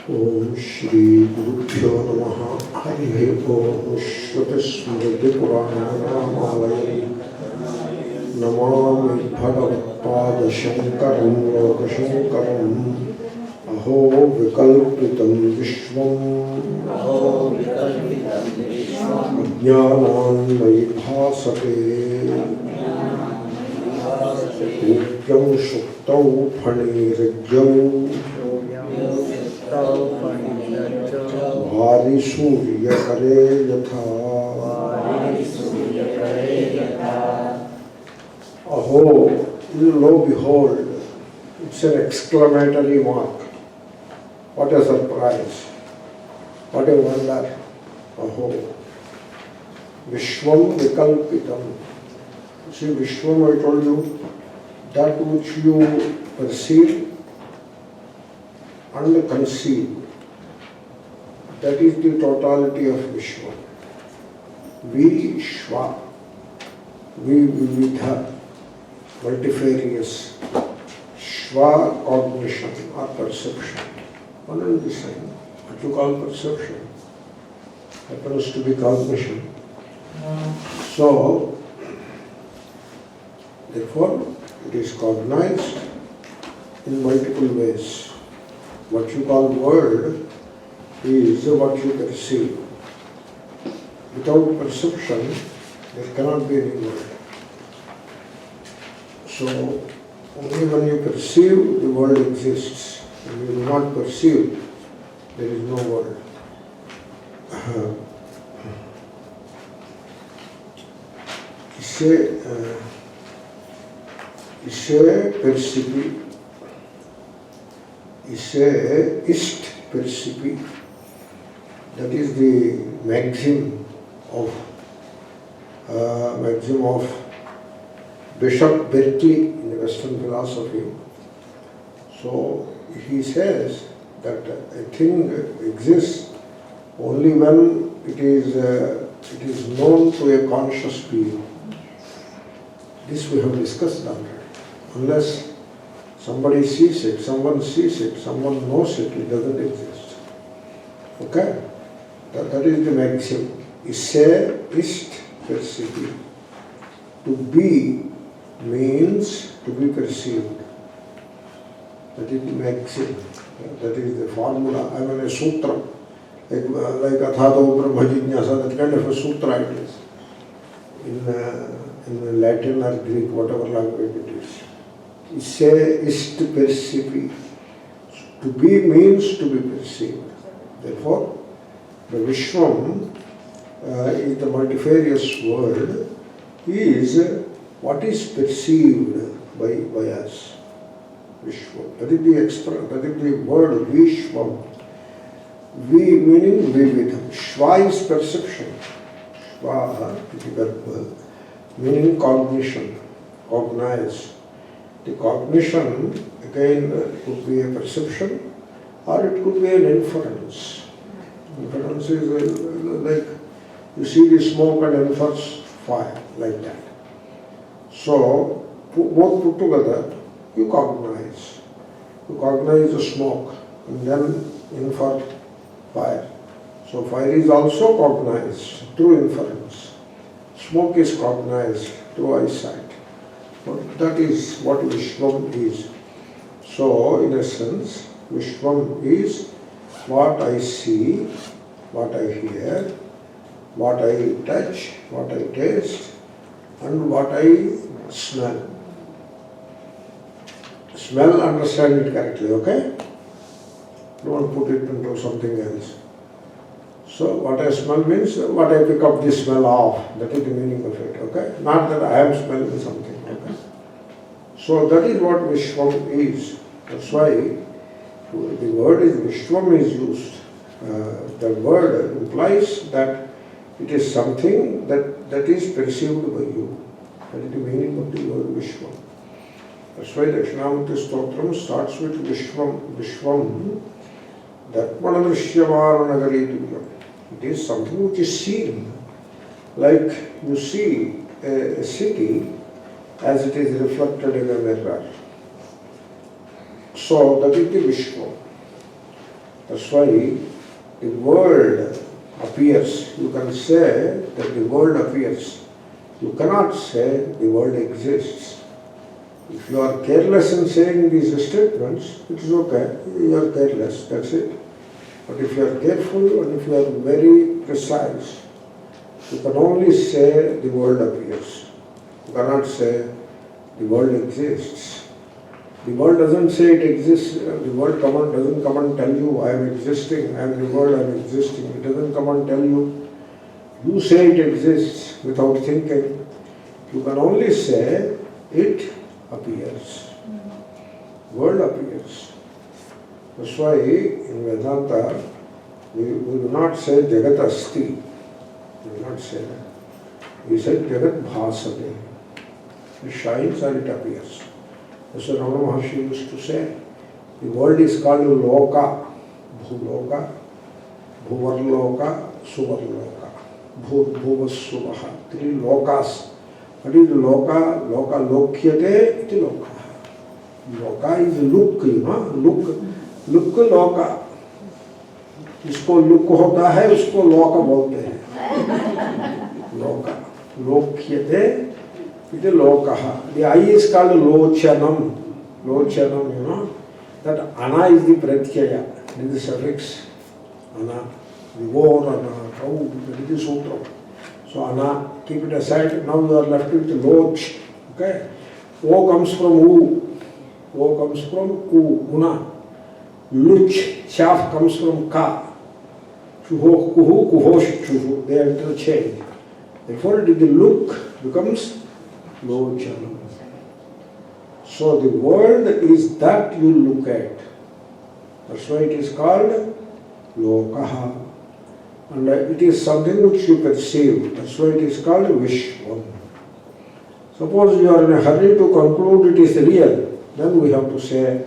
Om Shri Gurubhyo Namaha Harihi Om Shruti Smriti Purana Namami Bhagavad Shankaram Lokashankaram Aho Vikalpitam Vishwam Jnanam Vaibhasate Ukyam Shuktau Phanirajyau Vari Surya Kare Yatha Aho, lo behold, it's an exclamatory mark. What a surprise. What a wonder. Aho. Vishwam Vikalpitam. See, Vishwam, I told you, that which you perceive and conceive. That is the totality of Vishwa. Vishwa. Vividha. Multifarious. Shva, cognition or perception. One and the same. What you call perception happens to be cognition. So, therefore, it is cognized in multiple ways. What you call world is what you perceive. Without perception, there cannot be any world. So, only when you perceive, the world exists. When you do not perceive, there is no world. Isse percipi, isse ist percipi. That is the maxim of Bishop Berkeley in the Western philosophy. So he says that a thing exists only when it is known to a conscious being. This we have discussed already. Unless somebody sees it, someone sees it, someone knows it, it doesn't exist. Okay? That is the maxim. Isse ist percipi. To be means to be perceived. That is the maxim. That is the formula. I mean a sutra. Like Athado Brahma Jignasa, that kind of a sutra it is. In Latin or Greek, whatever language it is. Isse ist percipi. To be means to be perceived. Therefore, the Vishwam is the multifarious world, is what is perceived by us. Vishwam. That is the word Vishwam. Vi meaning vividham. Shva is perception. Shva is the verb, meaning cognition, cognize. The cognition again could be a perception or it could be an inference. Inference is like you see the smoke and infers fire, like that. So, both put together, you cognize. You cognize the smoke and then infer fire. So, fire is also cognized through inference. Smoke is cognized through eyesight. But that is what Vishwam is. So, in a sense, Vishwam is what I see, what I hear, what I touch, what I taste, and what I smell. Smell, understand it correctly, okay? Don't put it into something else. So what I smell means what I pick up the smell of. That is the meaning of it, okay? Not that I am smelling something, okay? So that is what Vishwam is. That's why the word is Vishwam is used. The word implies that it is something that is perceived by you. That is the meaning of the word Vishwam. That's why the Dakshinamurti Stotram starts with Vishwam. Vishwam, Datmanadrishyavaranagarituyam. It is something which is seen. Like you see a city as it is reflected in a mirror. So that is the Vishwam. That's why the world appears. You can say that the world appears. You cannot say the world exists. If you are careless in saying these statements, it is okay. You are careless, that's it. But if you are careful and if you are very precise, you can only say the world appears. You cannot say the world exists. The world doesn't say it exists. The world doesn't come and tell you, I am existing, I am the world, I am existing. It doesn't come and tell you. You say it exists without thinking. You can only say it appears. World appears. That's why in Vedanta we do not say Jagat Asti. We do not say that. We say Jagat Bhasate. It shines and it appears. That's what Ramana Maharshi used to say. The world is called Loka. Bhuloka, Bhuvarloka, Suvarloka. Bhuvasuvaha. 3 lokas. What is Loka? Loka lokyate iti loka. Loka is look, you know. Look loka. जिसको look होता है उसको लोक बोलते हैं. लोका. लोक्यते इति लोकः. The eye is called lochanam. Lochanam, you know. That ana is the pratyaya. It is the suffix. Ana. Vivor, ana, cow, that is the sutra. So ana, keep it aside. Now you are left with loch. Okay. O comes from u. O comes from u. Una. Luch. Chaf comes from ka. Chuho, kuhu, kuhosh, chuhu. They are interchanged. Therefore, the look becomes lochanam. So the world is that you look at. That's why it is called lokaha. And it is something which you perceive. That's why it is called Vishwam. Suppose you are in a hurry to conclude it is real, then we have to say,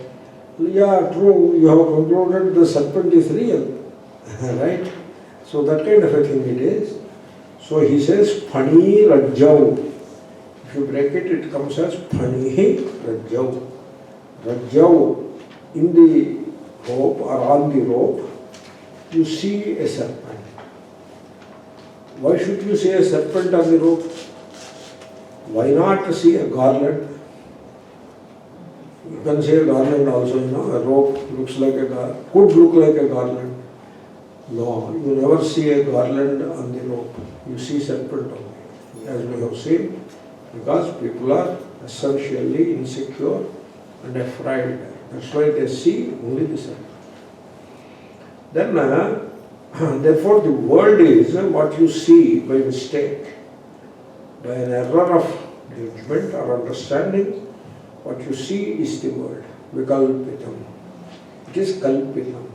yeah, true, you have concluded the serpent is real. Right? So that kind of a thing it is. So he says, Phani Rajjau. If you break it, it comes as Phani Rajjau. Rajjau, in the rope or on the rope, you see a serpent. Why should you see a serpent on the rope? Why not see a garland? You can see a garland also, you know, a rope looks like a garland, could look like a garland. No, you never see a garland on the rope. You see serpent only, as we have seen, because people are essentially insecure and afraid. That's why they see only the serpent. Then, therefore, the world is what you see by mistake, by an error of judgment or understanding. What you see is the world. Vikalpitam. It is kalpitam.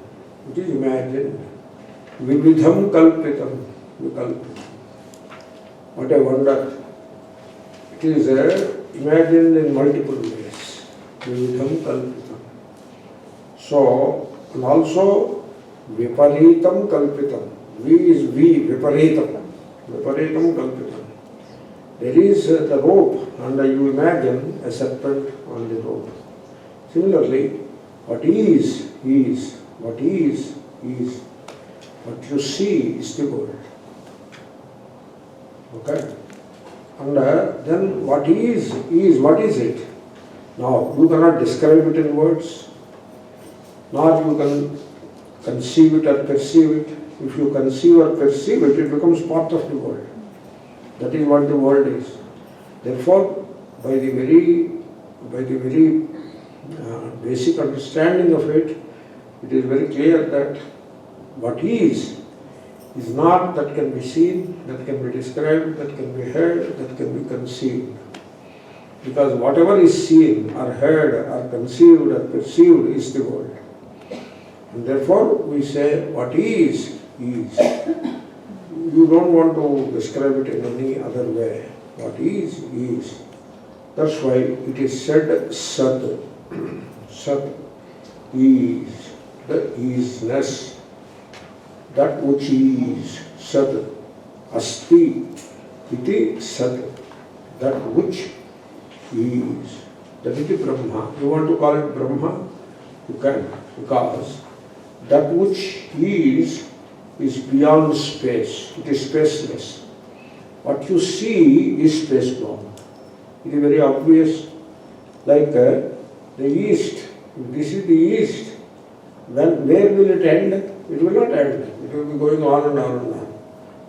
It is imagined. Vividham kalpitam. Vikalpitam. What a wonder. It is imagined in multiple ways. Vividham kalpitam. So, and also viparitam kalpitam. V is V, viparitam. Viparitam kalpitam. There is the rope and you imagine a serpent on the rope. Similarly, what is, is. What is, is. What you see is the world. Okay? And then what is, what is it? Now, you cannot describe it in words, nor you can conceive it or perceive it. If you conceive or perceive it, it becomes part of the world. That is what the world is. Therefore, by the very basic understanding of it, it is very clear that what is not that can be seen, that can be described, that can be heard, that can be conceived. Because whatever is seen or heard or conceived or perceived is the world. And therefore we say what is, is. You don't want to describe it in any other way. What is, is. That's why it is said Sat. Sat is, the isness, that which is Sat. Asti iti Sat, that which is. That is Brahma. You want to call it Brahma? You can, because that which is beyond space. It is spaceless. What you see is space-bound. It is very obvious. Like the East. If this is the East, then where will it end? It will not end. It will be going on and on and on.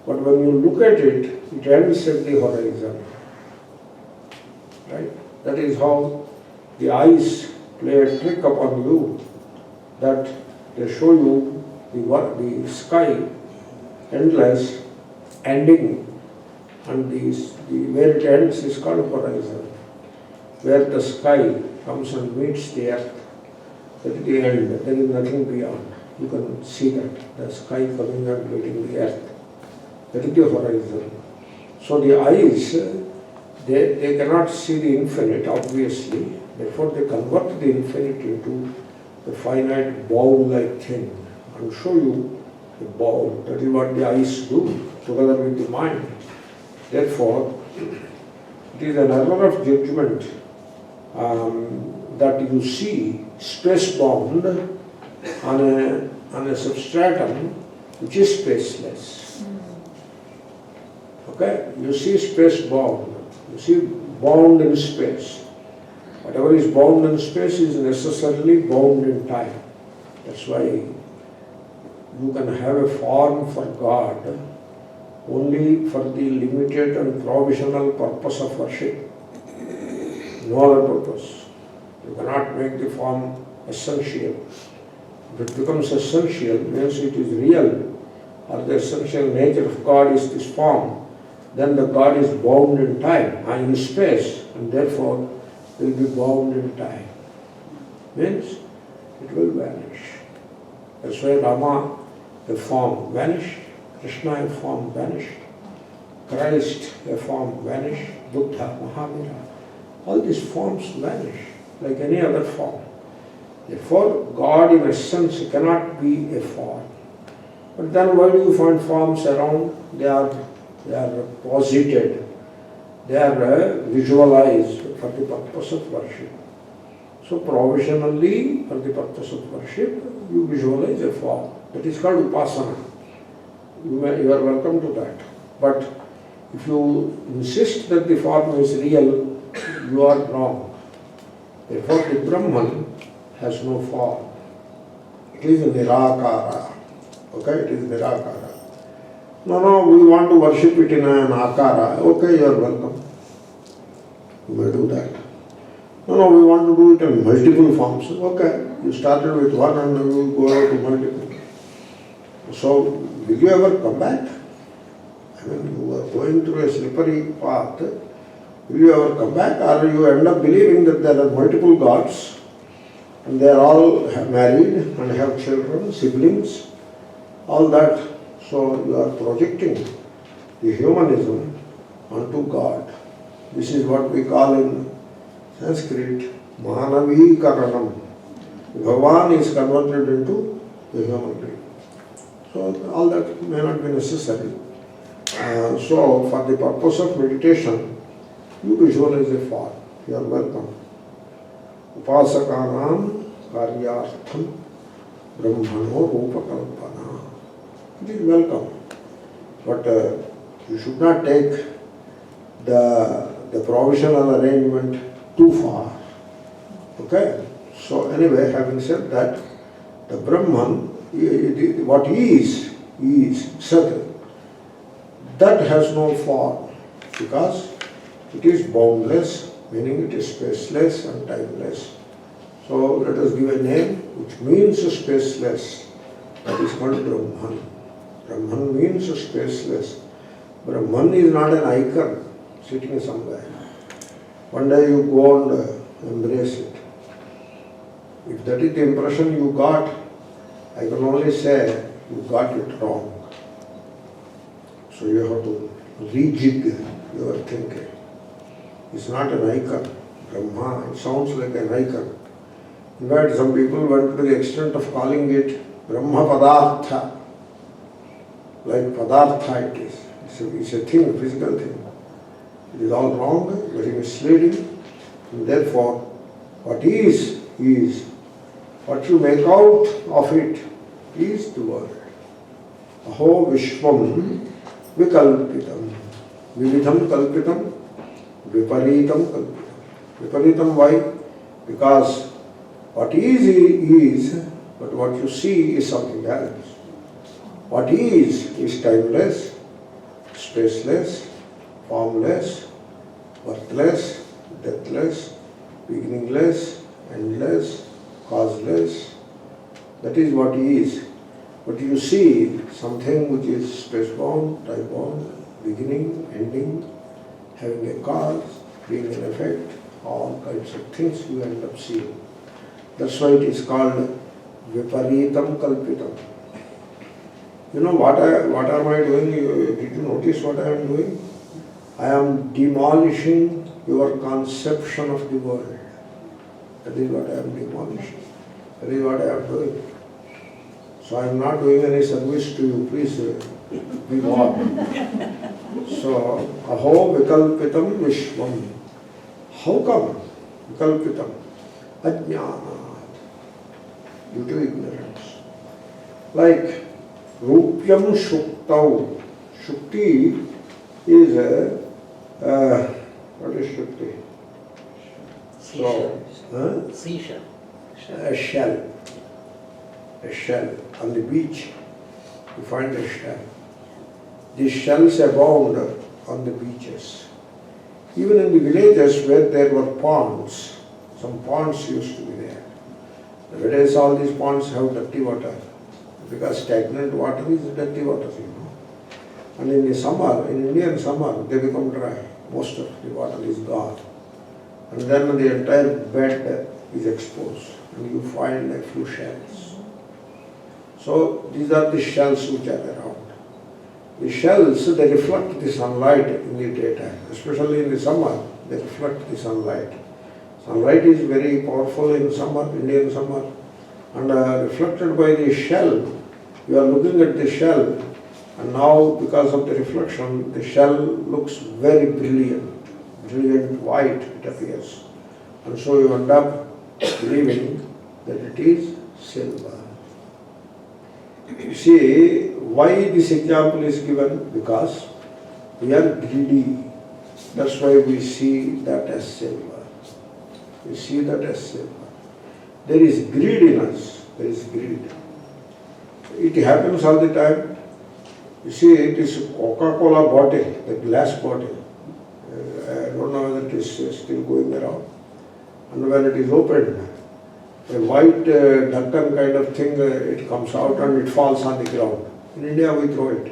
But when you look at it, it ends at the horizon. Right? That is how the eyes play a trick upon you, that they show you the sky endless, ending, and where it ends is called horizon. Where the sky comes and meets the earth, that is the end, there is nothing beyond. You can see that, the sky coming and meeting the earth. That is the horizon. So the eyes, they cannot see the infinite, obviously. Therefore they convert the infinite into the finite ball-like thing and show you the ball. That is what the eyes do, together with the mind. Therefore, it is an error of judgment that you see space-bound on a substratum which is spaceless. Okay? You see space-bound. You see bound in space. Whatever is bound in space is necessarily bound in time. That's why you can have a form for God only for the limited and provisional purpose of worship. No other purpose. You cannot make the form essential. If it becomes essential, means it is real, or the essential nature of God is this form, then the God is bound in time, in space, and therefore will be bound in time. Means it will vanish. That's why Rama, a form, vanished. Krishna, a form, vanished. Christ, a form, vanished. Buddha, Mahavira. All these forms vanish like any other form. Therefore, God in essence cannot be a form. But then why do you find forms around? They are posited. They are visualized for the purpose of worship. So provisionally, for the purpose of worship, you visualize a form. That is called upasana. You are welcome to that. But if you insist that the form is real, you are wrong. Therefore, the Brahman has no form. It is nirakara. Okay, it is nirakara. No, we want to worship it in an akara. Okay, you are welcome. You may do that. No, we want to do it in multiple forms. Okay, you started with one and you will go to multiple. So, will you ever come back? I mean, you are going through a slippery path. Will you ever come back, or you end up believing that there are multiple gods and they are all married and have children, siblings, all that. So you are projecting the humanism onto God. This is what we call in Sanskrit Manavikaranam. Bhagavan is converted into the human being. So all that may not be necessary. So for the purpose of meditation, you visualize a form. You are welcome. Upasakanam karyartham brahmano rupakalpana. It is welcome. But you should not take the provisional arrangement too far. Okay? So anyway, having said that, the Brahman, what is certain. That has no form because it is boundless, meaning it is spaceless and timeless. So let us give a name which means spaceless. That is called Brahman. Brahman means spaceless. Brahman is not an icon sitting somewhere. One day you go and embrace it. If that is the impression you got, I can only say you got it wrong. So you have to rejig your thinking. It's not an icon. Brahma, it sounds like an icon. In fact, some people went to the extent of calling it Brahma Padartha. Like Padartha it is. It's a thing, a physical thing. It is all wrong, very misleading. And therefore, what is. What you make out of it is the world. Aho Vishwam Vikalpitam. Vividham Kalpitam. Viparitam Kalpitam. Viparitam why? Because what is, but what you see is something else. What is timeless, spaceless, formless, birthless, deathless, beginningless, endless, causeless. That is what is. But you see something which is space-bound, time-bound, beginning, ending, having a cause, being an effect, all kinds of things you end up seeing. That's why it is called Viparitam Kalpitam. You know what am I doing? Did you notice what I am doing? I am demolishing your conception of the world. That is what I am demolishing. That is what I am doing. So I am not doing any service to you. Please be warned. So, Aho Vikalpitam Vishwam. How come? Vikalpitam. Ajnana. Due to ignorance. Like Rupyam Shuktau. Shukti is what is Shukti? So, Seashell. A shell. A shell. On the beach, you find a shell. These shells abound on the beaches. Even in the villages where there were ponds, some ponds used to be there. Nowadays all these ponds have dirty water, because stagnant water is dirty water, you know. And in the summer, in Indian summer, they become dry. Most of the water is gone. And then the entire bed is exposed, and you find a few shells. So these are the shells which are around. The shells, they reflect the sunlight in the daytime, especially in the summer, they reflect the sunlight. Sunlight is very powerful in summer, Indian summer, and reflected by the shell. You are looking at the shell, and now because of the reflection, the shell looks very brilliant white it appears. And so you end up believing that it is silver. You see, why this example is given? Because we are greedy. That's why we see that as silver. We see that as silver. There is greed in us. There is greed. It happens all the time. You see, it is Coca-Cola bottle, the glass bottle. I don't know whether it is still going around. And when it is opened, a white Duncan kind of thing, it comes out and it falls on the ground. In India we throw it.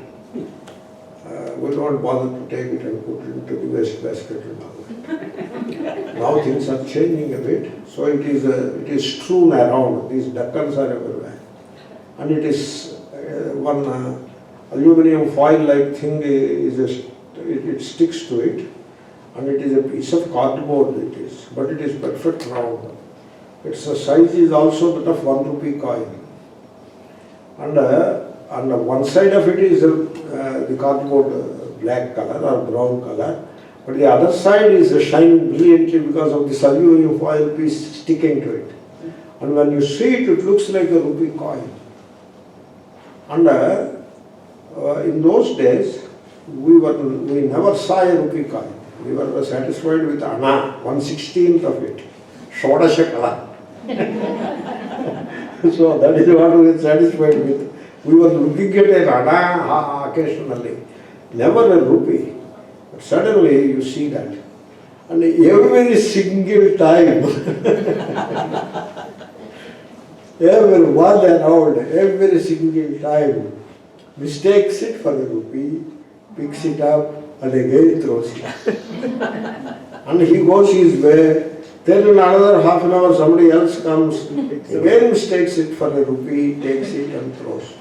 We don't bother to take it and put it into the waste basket and all that. Now things are changing a bit, so it is strewn around. These Duncans are everywhere. And it is one aluminium foil-like thing, it sticks to it, and it is a piece of cardboard it is, but it is perfect round. Its size is also that of 1 rupee coin. And on one side of it is the cardboard black color or brown color, but the other side is shining brilliantly because of the aluminium foil piece sticking to it. And when you see it, it looks like a rupee coin. And in those days, we never saw a rupee coin. We were satisfied with Anna, 1/16th of it, Shodasha Kala. So that is what we were satisfied with. We were looking at an Anna occasionally, never a rupee. But suddenly you see that. And every single time, everyone around, every single time, mistakes it for a rupee, picks it up, and again throws it. And he goes his way, Then in another half an hour somebody else comes, again mistakes it for a rupee, takes it and throws.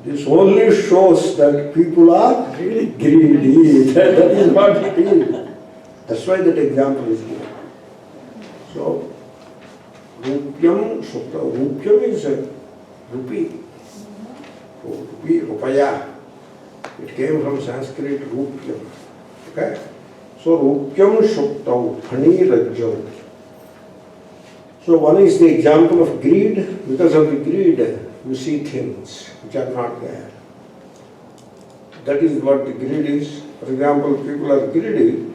This only shows that people are really greedy. That is what it is. That's why that example is given. So, Rupyam Sukta. Rupyam is a rupee. Rupee, rupaya. It came from Sanskrit Rupyam. Okay? So, Rupyam Shuktau, Phani Rajjau. So, one is the example of greed. Because of the greed, you see things which are not there. That is what the greed is. For example, people are greedy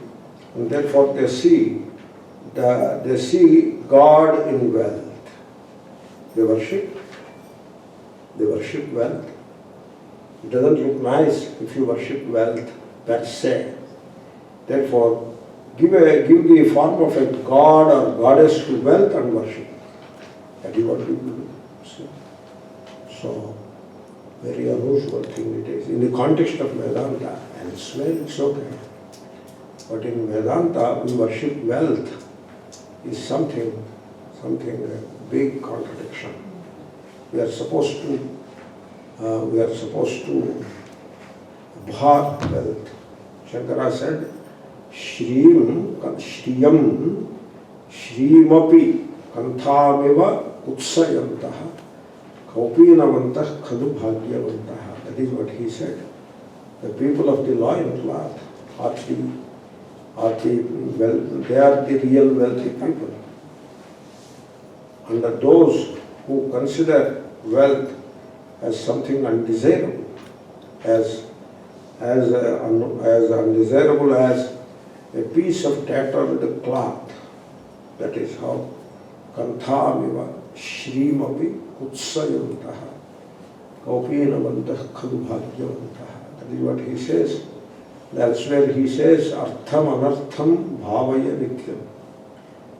and therefore they see God in wealth. They worship wealth. It doesn't look nice if you worship wealth per se. Therefore, give the form of a god or goddess to wealth and worship. That is what people do. So, very unusual thing it is. In the context of Vedanta, elsewhere it's okay. But in Vedanta, we worship wealth is something a big contradiction. We are supposed to bhar wealth. Shankara said, Shriyam, Shrimapi, Kanthameva Utsayantaha, Kaupinavantah Khadu Bhagyavantaha. That is what he said. The people of the loincloth they are the real wealthy people. And those who consider wealth as something undesirable, as undesirable as a piece of tattered cloth, that is how Kanthameva Shrimapi Utsayantaha Kaupinavantah Khadu Bhagyavantaha. That is what he says. Elsewhere he says, Artham Anartham Bhavaya Nityam.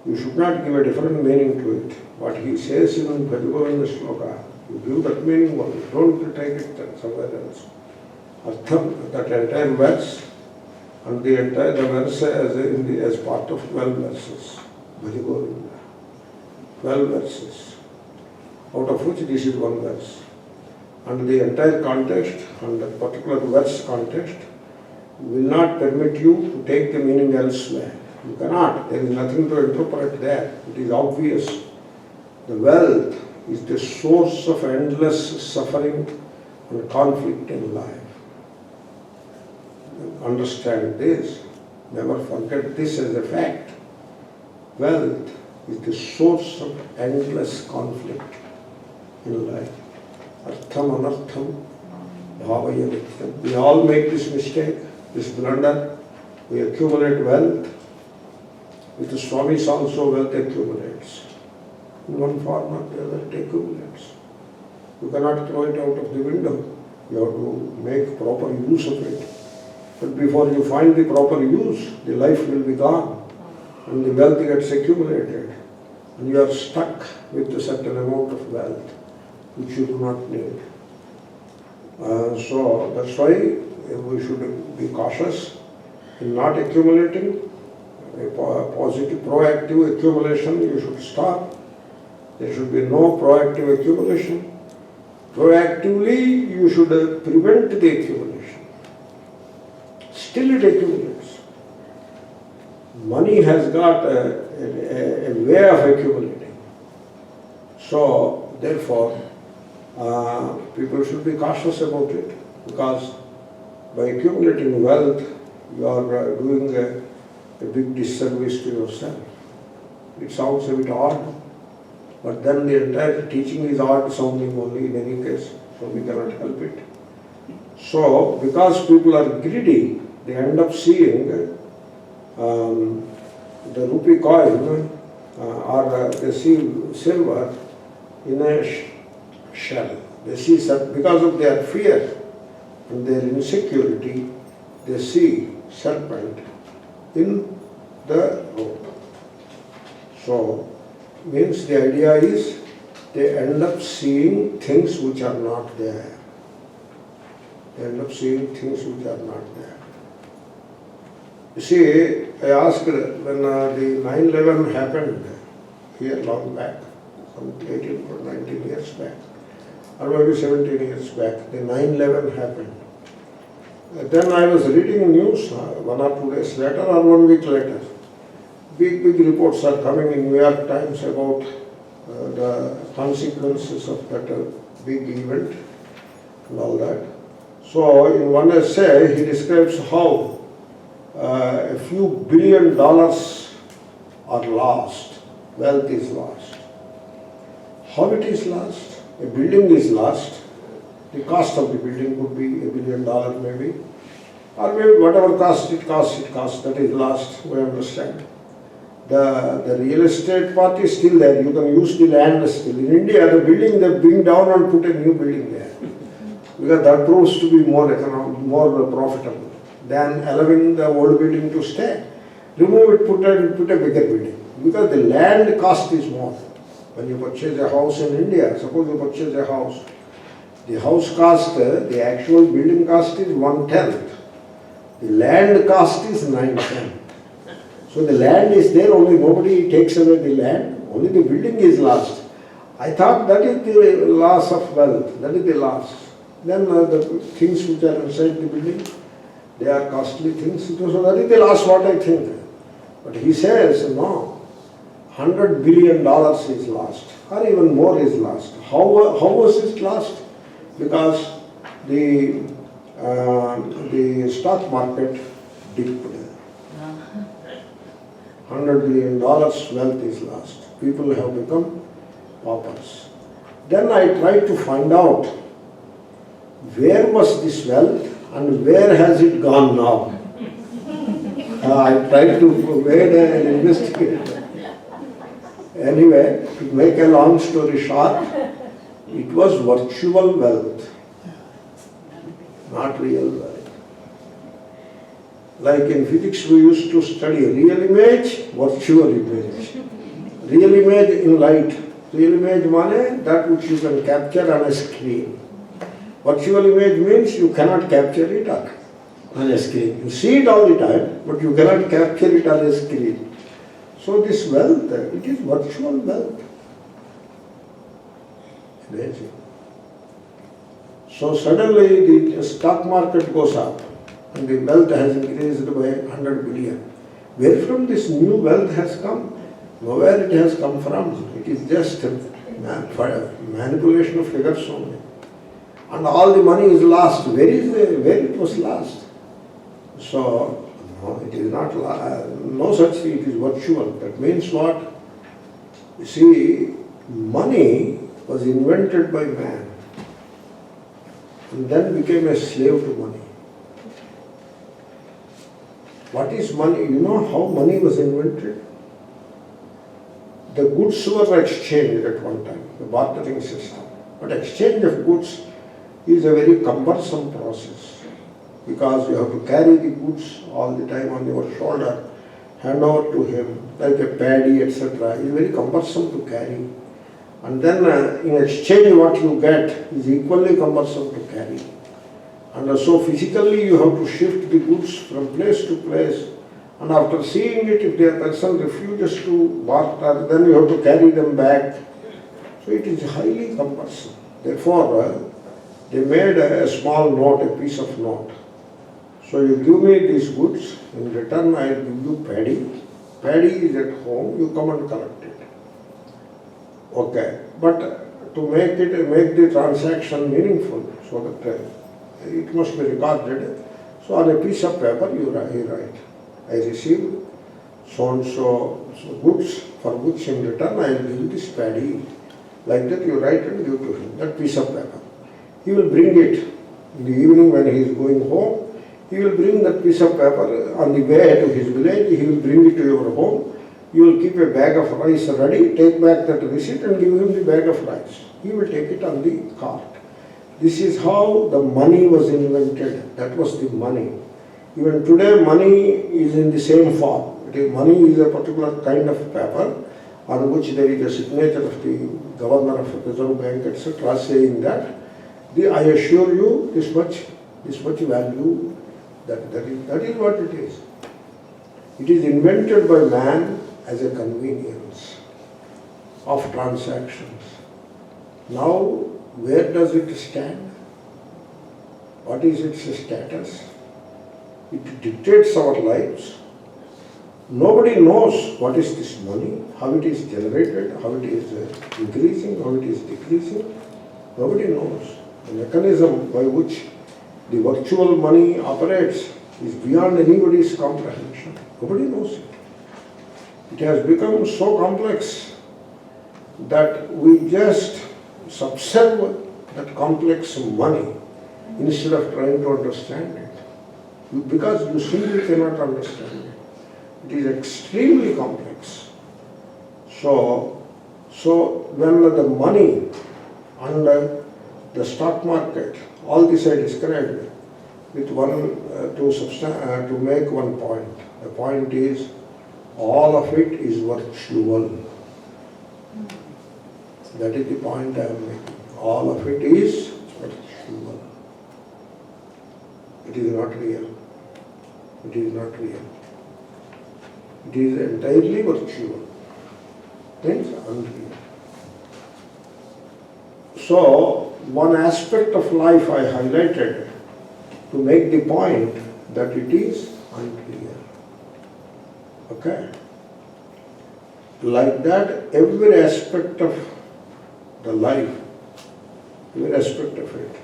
You should not give a different meaning to it. What he says in Bhajagovinda Shloka, you give that meaning only. Don't take it somewhere else. Artham, that entire verse, and the verse as part of 12 verses. Bhajagovinda. 12 verses. Out of which this is one verse. And the entire context, and that particular verse context, will not permit you to take the meaning elsewhere. You cannot. There is nothing to interpret there. It is obvious. The wealth is the source of endless suffering and conflict in life. Understand this. Never forget this as a fact. Wealth is the source of endless conflict in life. Artham anartham bhavaya nityam. We all make this mistake. This blunder, we accumulate wealth. With the Swami's also wealth accumulates. In one form or the other it accumulates. You cannot throw it out of the window. You have to make proper use of it. But before you find the proper use, the life will be gone. And the wealth gets accumulated. And you are stuck with a certain amount of wealth, which you do not need. So that's why we should be cautious in not accumulating. A positive, proactive accumulation you should stop. There should be no proactive accumulation. Proactively you should prevent the accumulation. Still it accumulates. Money has got a way of accumulating. So therefore people should be cautious about it, because by accumulating wealth, you are doing a big disservice to yourself. It sounds a bit odd, but then the entire teaching is odd sounding only in any case, so we cannot help it. So, because people are greedy, they end up seeing the rupee coin or they see silver in a shell. They see, because of their fear and their insecurity, they see serpent in the rope. So, means the idea is they end up seeing things which are not there. They end up seeing things which are not there. You see, I asked when the 9/11 happened here long back, some 18 or 19 years back, or maybe 17 years back, the 9/11 happened. Then I was reading news 1 or 2 days later or 1 week later. Big reports are coming in New York Times about the consequences of that big event and all that. So in one essay he describes how a few $1 billion are lost, wealth is lost. How it is lost? A building is lost. The cost of the building could be $1 billion maybe, or maybe whatever cost it costs, that is lost, we understand. The real estate part is still there, you can use the land still. In India, the building they bring down and put a new building there, because that proves to be more economic, more profitable than allowing the old building to stay. Remove it, put a bigger building, because the land cost is more. When you purchase a house in India, suppose you purchase a house, the house cost, the actual building cost is 1/10. The land cost is 9/10. So the land is there, only nobody takes away the land, only the building is lost. I thought that is the loss of wealth, that is the loss. Then the things which are inside the building, they are costly things, so that is the loss what I think. But he says, no, $100 billion is lost, or even more is lost. How was it lost? Because the stock market dipped. $100 billion wealth is lost. People have become paupers. Then I tried to find out where was this wealth and where has it gone now. I tried to wade and investigate. Anyway, to make a long story short, it was virtual wealth, not real wealth. Like in physics, we used to study real image, virtual image. Real image in light. Real image means that which you can capture on a screen. Virtual image means you cannot capture it on a screen. You see it all the time, but you cannot capture it on a screen. So this wealth, it is virtual wealth. Amazing. So suddenly the stock market goes up and the wealth has increased by 100 billion. Where from this new wealth has come? Nowhere it has come from. It is just a manipulation of figures only. And all the money is lost. Where it was lost? So, no, it is not, no such thing, it is virtual. That means what? You see, money was invented by man and then became a slave to money. What is money? You know how money was invented? The goods were exchanged at one time, the bartering system. But exchange of goods is a very cumbersome process, because you have to carry the goods all the time on your shoulder, hand over to him, like a paddy, etc. It is very cumbersome to carry. And then in exchange what you get is equally cumbersome to carry. And so physically you have to shift the goods from place to place. And after seeing it, if the person refuses to barter, then you have to carry them back. So it is highly cumbersome. Therefore, they made a small note, a piece of note. So you give me these goods, in return I will give you paddy. Paddy is at home, you come and collect it. Okay, but to make the transaction meaningful, so that it must be recorded. So on a piece of paper you write, I received so and so goods, for which in return I will give you this paddy. Like that you write and give to him, that piece of paper. He will bring it in the evening when he is going home. He will bring that piece of paper on the way to his village. He will bring it to your home. You will keep a bag of rice ready, take back that receipt and give him the bag of rice. He will take it on the cart. This is how the money was invented. That was the money. Even today, money is in the same form. Money is a particular kind of paper on which there is a signature of the governor of the Reserve Bank, etc., saying that I assure you this much value. That is what it is. It is invented by man as a convenience of transactions. Now, where does it stand? What is its status? It dictates our lives. Nobody knows what is this money, how it is generated, how it is increasing, how it is decreasing. Nobody knows. The mechanism by which the virtual money operates is beyond anybody's comprehension. Nobody knows it. It has become so complex that we just subserve that complex money instead of trying to understand it. Because you simply cannot understand it. It is extremely complex. So when the money and the stock market, all this I described with to make one point. The point is, all of it is virtual. That is the point I am making. All of it is virtual. It is not real. It is not real. It is entirely virtual. Means unreal. So, one aspect of life I highlighted to make the point that it is unreal. Okay? Like that, every aspect of the life, every aspect of it,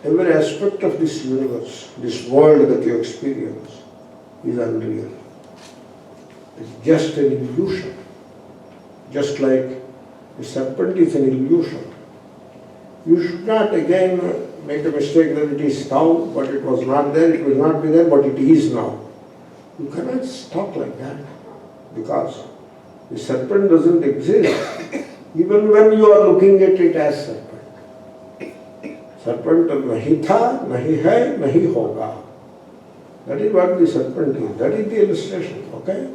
every aspect of this universe, this world that you experience is unreal. It's just an illusion. Just like the serpent is an illusion. You should not again make a mistake that it is now, but it was not there, it will not be there, but it is now. You cannot talk like that, because the serpent doesn't exist even when you are looking at it as serpent. Serpent nahi tha, nahi hai, nahi hoga. That is what the serpent is. That is the illustration. Okay?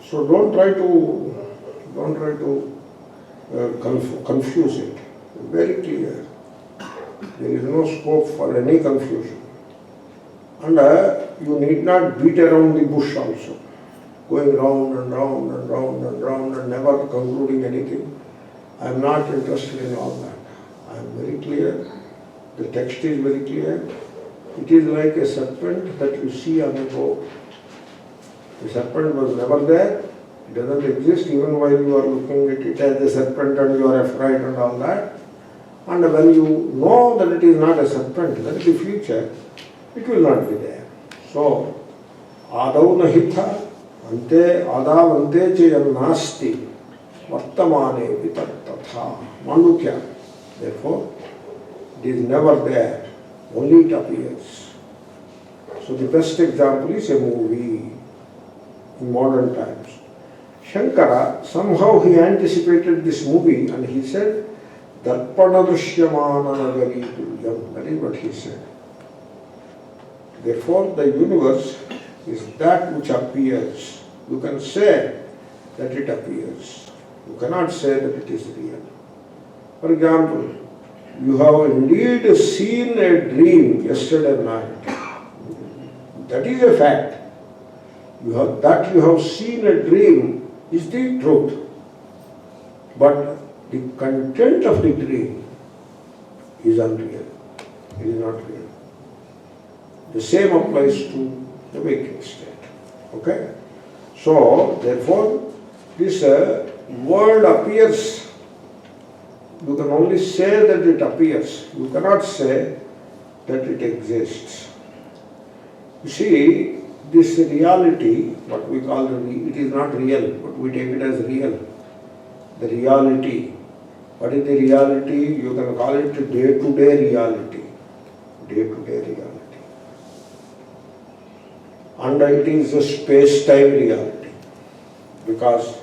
So don't try to confuse it. Very clear. There is no scope for any confusion. And you need not beat around the bush also, going round and round and round and round and never concluding anything. I am not interested in all that. I am very clear. The text is very clear. It is like a serpent that you see on a road. The serpent was never there. It doesn't exist even while you are looking at it as a serpent and you are afraid and all that. And when you know that it is not a serpent, that is the future, it will not be there. So, Adav nahitha, ante adav ante chayan nasti, vartamane vitattatha, mandukya. Therefore, it is never there, only it appears. So the best example is a movie in modern times. Shankara, somehow he anticipated this movie and he said, Darpana drishyamana nagari tulyam. That is what he said. Therefore, the universe is that which appears. You can say that it appears. You cannot say that it is real. For example, you have indeed seen a dream yesterday night. That is a fact. You have seen a dream is the truth. But the content of the dream is unreal. It is not real. The same applies to the waking state. Okay? So, therefore, this world appears. You can only say that it appears. You cannot say that it exists. You see, this reality, what we call it is not real, but we take it as real. The reality. What is the reality? You can call it day-to-day reality. Day-to-day reality. And it is a space-time reality. Because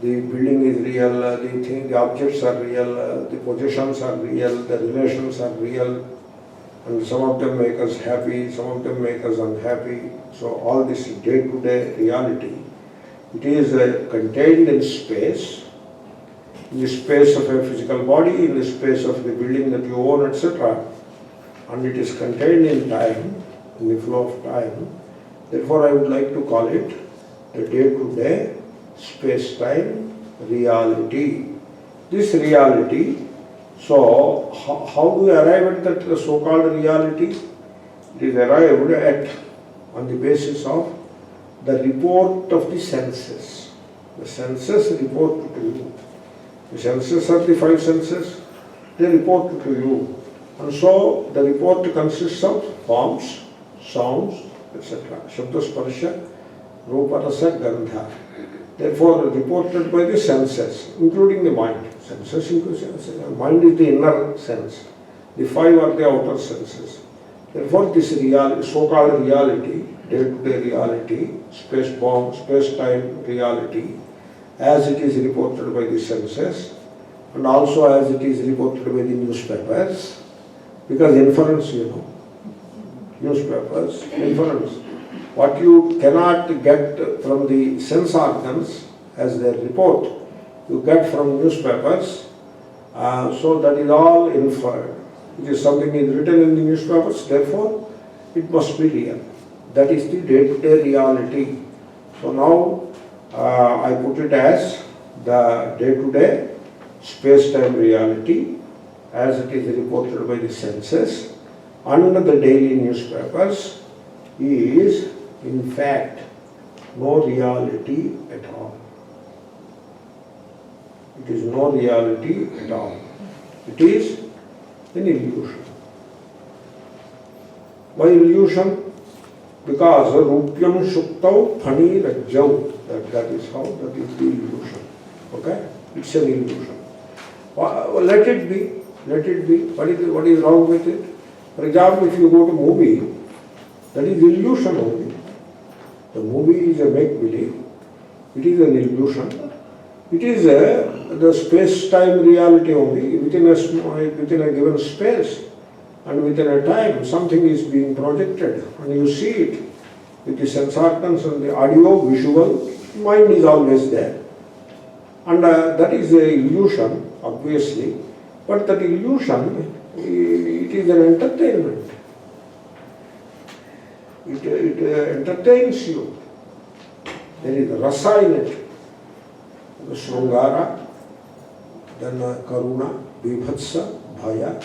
the building is real, the objects are real, the possessions are real, the relations are real, and some of them make us happy, some of them make us unhappy. So all this day-to-day reality, it is contained in space, in the space of a physical body, in the space of the building that you own, etc. And it is contained in time, in the flow of time. Therefore, I would like to call it the day-to-day space-time reality. This reality, so how do we arrive at that so-called reality? It is arrived at on the basis of the report of the senses. The senses report to you. The senses are the five senses. They report to you. And so the report consists of forms, sounds, etc. Shabda, Sparsha, Rupa, Rasa, Gandha. Therefore, reported by the senses, including the mind. Senses include senses. Mind is the inner sense. The five are the outer senses. Therefore, this reality, so-called reality, day-to-day reality, space-time reality, as it is reported by the senses, and also as it is reported by the newspapers, because inference, newspapers, inference. What you cannot get from the sense organs as their report, you get from newspapers, so that is all inferred. It is something is written in the newspapers, therefore it must be real. That is the day-to-day reality. So now I put it as the day-to-day space-time reality as it is reported by the senses and the daily newspapers is in fact no reality at all. It is no reality at all. It is an illusion. Why illusion? Because rupyam shuktau phani rajjau. That is how, that is the illusion. Okay? It's an illusion. Let it be. Let it be. What is wrong with it? For example, if you go to movie, that is illusion only. The movie is a make-believe. It is an illusion. It is the space-time reality only. Within a given space and within a time, something is being projected and you see it with the sense organs and the audio, visual, mind is always there. And that is an illusion, obviously. But that illusion, it is an entertainment. It entertains you. There is rasa in it. Srungara, then Karuna, Bibhatsa, Bhaya.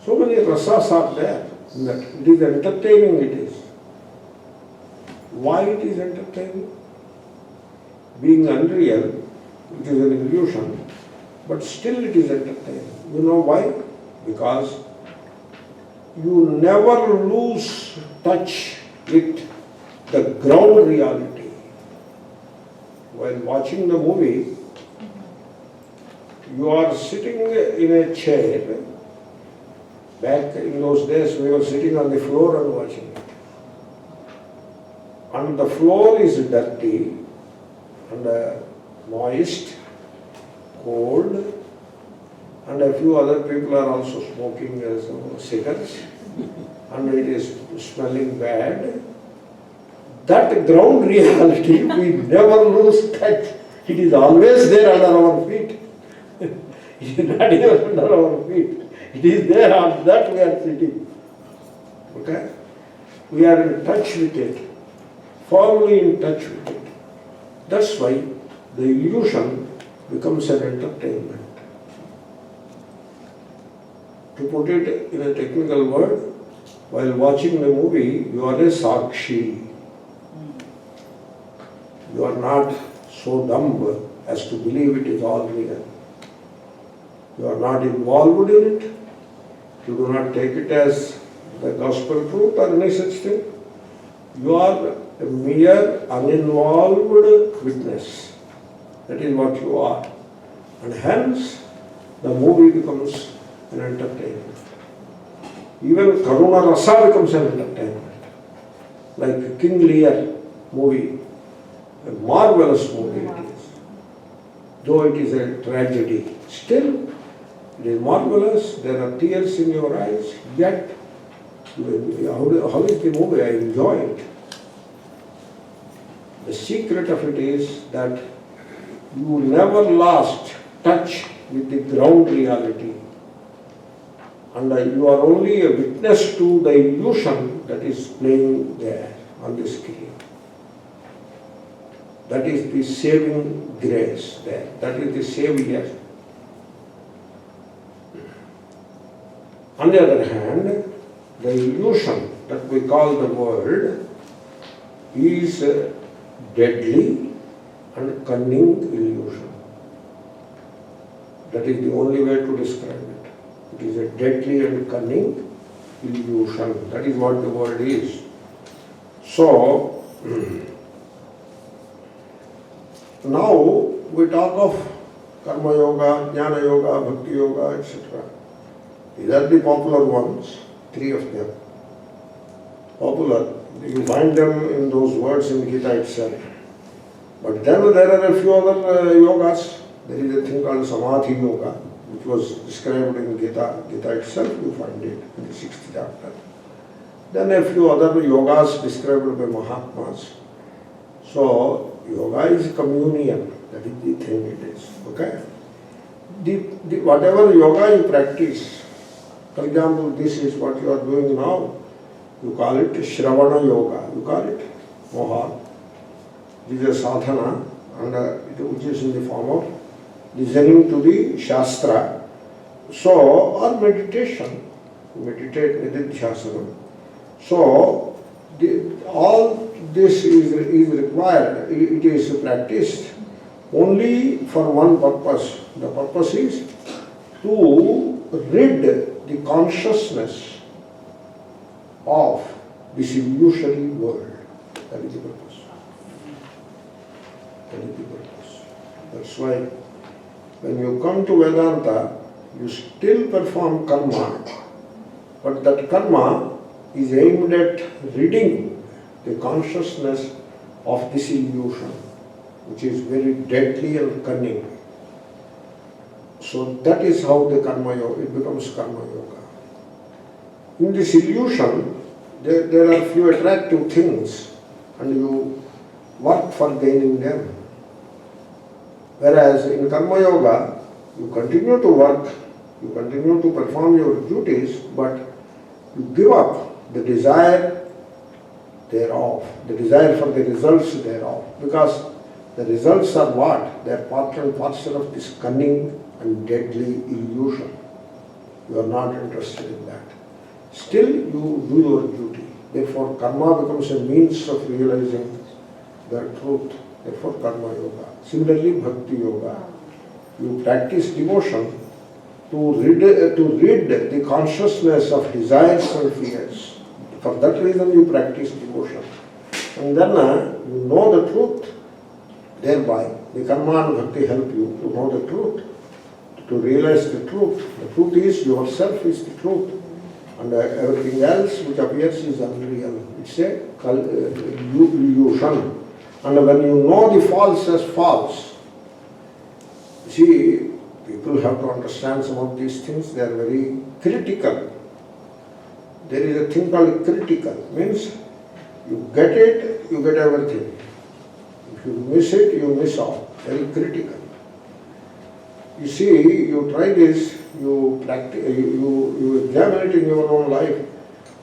So many rasas are there. That it is entertaining, it is. Why it is entertaining? Being unreal, it is an illusion, but still it is entertaining. You know why? Because you never lose touch with the ground reality. While watching the movie, you are sitting in a chair. Back in those days, we were sitting on the floor and watching it. And the floor is dirty and moist, cold, and a few other people are also smoking cigarettes, and it is smelling bad. That ground reality, we never lose touch. It is always there under our feet. It is not even under our feet. It is there, on that we are sitting. Okay? We are in touch with it, firmly in touch with it. That's why the illusion becomes an entertainment. To put it in a technical word, while watching the movie, you are a sakshi. You are not so dumb as to believe it is all real. You are not involved in it. You do not take it as the gospel truth or any such thing. You are a mere uninvolved witness. That is what you are. And hence, the movie becomes an entertainment. Even Karuna Rasa becomes an entertainment. Like King Lear movie. A marvelous movie it is. Though it is a tragedy, still it is marvelous. There are tears in your eyes, yet how is the movie? I enjoy it. The secret of it is that you never lost touch with the ground reality. And you are only a witness to the illusion that is playing there. on the screen. That is the saving grace there. That is the savior. On the other hand, the illusion that we call the world is a deadly and cunning illusion. That is the only way to describe it. It is a deadly and cunning illusion. That is what the world is. So, now we talk of Karma Yoga, Jnana Yoga, Bhakti Yoga, etc. These are the popular ones, three of them. Popular. You find them in those words in Gita itself. But then there are a few other yogas. There is a thing called Samadhi Yoga, which was described in Gita. Gita itself, you find it in the 6th chapter. Then a few other yogas described by Mahatmas. So, yoga is communion. That is the thing it is. Okay? Whatever yoga you practice, for example, this is what you are doing now. You call it Shravana Yoga. You call it Moha. This is a sadhana, and which is in the form of listening to the Shastra. So, or meditation. Meditate Nididhyasana. So, all this is required. It is practiced only for one purpose. The purpose is to rid the consciousness of this illusory world. That is the purpose. That is the purpose. That's why when you come to Vedanta, you still perform karma, but that karma is aimed at ridding the consciousness of this illusion, which is very deadly and cunning. So that is how the karma yoga, it becomes karma yoga. In this illusion, there are few attractive things, and you work for gaining them. Whereas in karma yoga, you continue to work, you continue to perform your duties, but you give up the desire thereof, the desire for the results thereof, because the results are what? They are part and parcel of this cunning and deadly illusion. You are not interested in that. Still, you do your duty. Therefore, karma becomes a means of realizing the truth. Therefore, karma yoga. Similarly, bhakti yoga. You practice devotion to rid the consciousness of desires and fears. For that reason, you practice devotion. And then you know the truth. Thereby, the karma and bhakti help you to know the truth, to realize the truth. The truth is, yourself is the truth. And everything else which appears is unreal. It's a illusion. And when you know the false as false, see, people have to understand some of these things. They are very critical. There is a thing called critical. Means you get it, you get everything. If you miss it, you miss all. Very critical. You see, you try this, you practice, you examine it in your own life.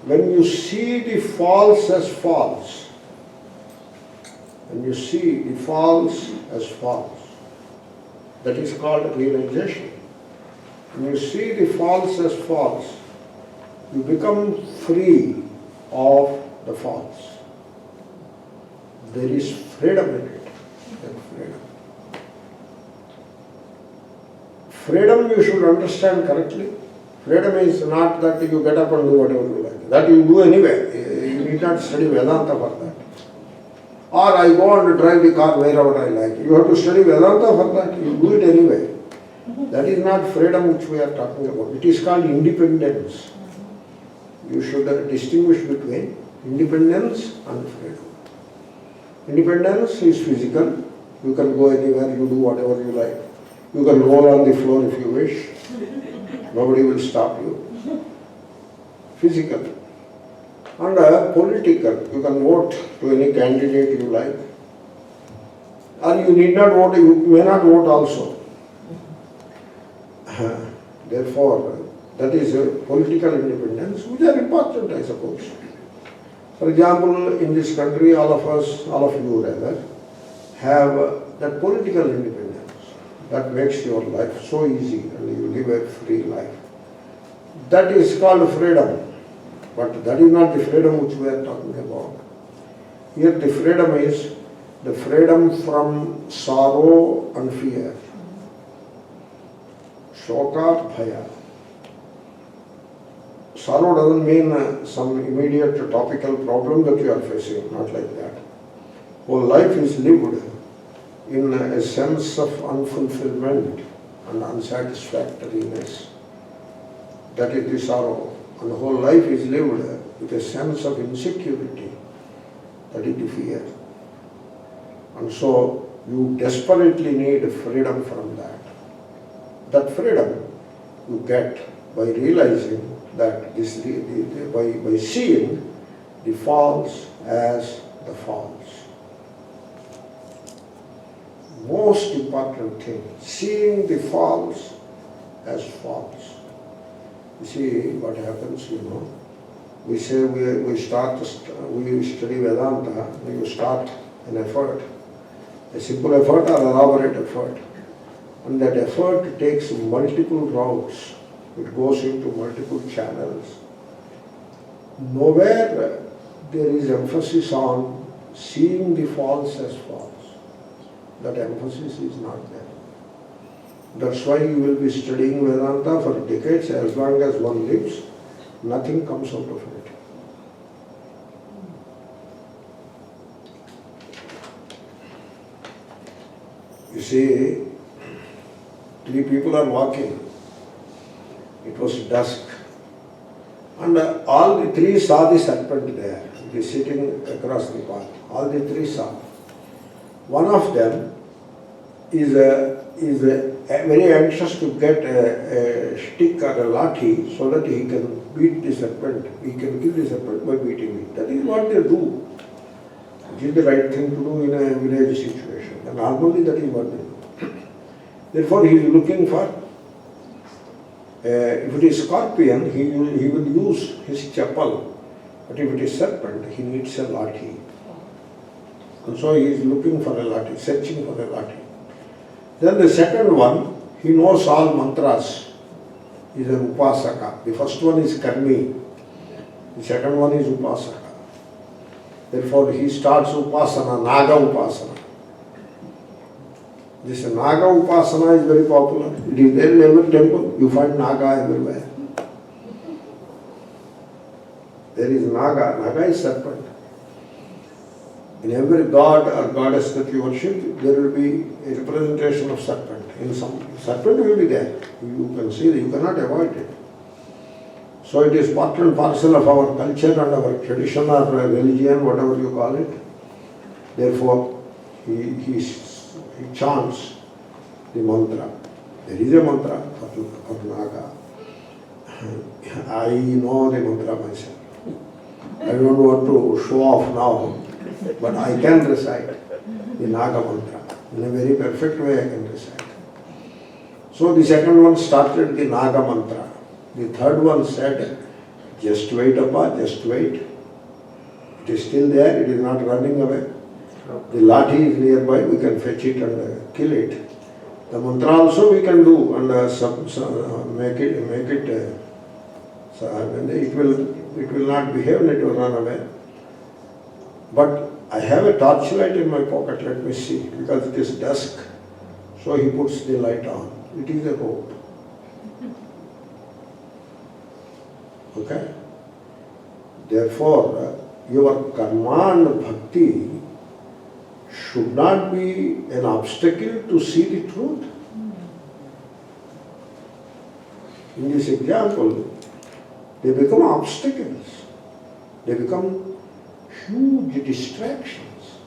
When you see the false as false, when you see the false as false, that is called realization. When you see the false as false, you become free of the false. There is freedom in it. Freedom. Freedom you should understand correctly. Freedom is not that you get up and do whatever you like. That you do anyway. You need not study Vedanta for that. Or I go and drive the car wherever I like. You have to study Vedanta for that. You do it anyway. That is not freedom which we are talking about. It is called independence. You should distinguish between independence and freedom. Independence is physical. You can go anywhere, you do whatever you like. You can roll on the floor if you wish. Nobody will stop you. Physical. And political. You can vote to any candidate you like. Or you need not vote, you may not vote also. Therefore, that is a political independence, which are important, I suppose. For example, in this country, all of us, all of you rather, have that political independence. That makes your life so easy and you live a free life. That is called freedom. But that is not the freedom which we are talking about. Here the freedom is the freedom from sorrow and fear. Shoka, bhaya. Sorrow doesn't mean some immediate topical problem that you are facing, not like that. Whole life is lived in a sense of unfulfillment and unsatisfactoriness. That is the sorrow. And the whole life is lived with a sense of insecurity. That is the fear. And so you desperately need freedom from that. That freedom you get by realizing that by seeing the false as the false. Most important thing, seeing the false as false. You see what happens, we say we study Vedanta, you start an effort, a simple effort or an elaborate effort. And that effort takes multiple routes. It goes into multiple channels. Nowhere there is emphasis on seeing the false as false. That emphasis is not there. That's why you will be studying Vedanta for decades. As long as one lives, nothing comes out of it. You see, 3 people are walking. It was dusk. And all the 3 saw the serpent there. He is sitting across the path. All the 3 saw. One of them is very anxious to get a stick or a lathi so that he can beat the serpent. He can kill the serpent by beating it. That is what they do. It is the right thing to do in a village situation. And normally that is what they do. Therefore he is looking for, if it is scorpion, he will use his chappal. But if it is serpent, he needs a lathi. And so he is looking for a lathi, searching for a lathi. Then the second one, he knows all mantras. He is an upasaka. The first one is karmi. The second one is upasaka. Therefore he starts upasana, naga upasana. This naga upasana is very popular. It is there in every temple. You find naga everywhere. There is naga. Naga is serpent. In every god or goddess that you worship, there will be a representation of serpent. In some serpent will be there. You can see that you cannot avoid it. So it is part and parcel of our culture and our tradition or religion, whatever you call it. Therefore, he chants the mantra. There is a mantra for Naga. I know the mantra myself. I don't want to show off now. But I can recite the Naga mantra. In a very perfect way I can recite. So the second one started the Naga mantra. The third one said, just wait, Appa, just wait. It is still there, it is not running away. The lathi is nearby, we can fetch it and kill it. The mantra also we can do and make it it will not behave and it will run away. But I have a torchlight in my pocket, let me see, because it is dusk. So he puts the light on. It is a rope. Okay? Therefore, your karma and bhakti should not be an obstacle to see the truth. In this example, they become obstacles. They become huge distractions.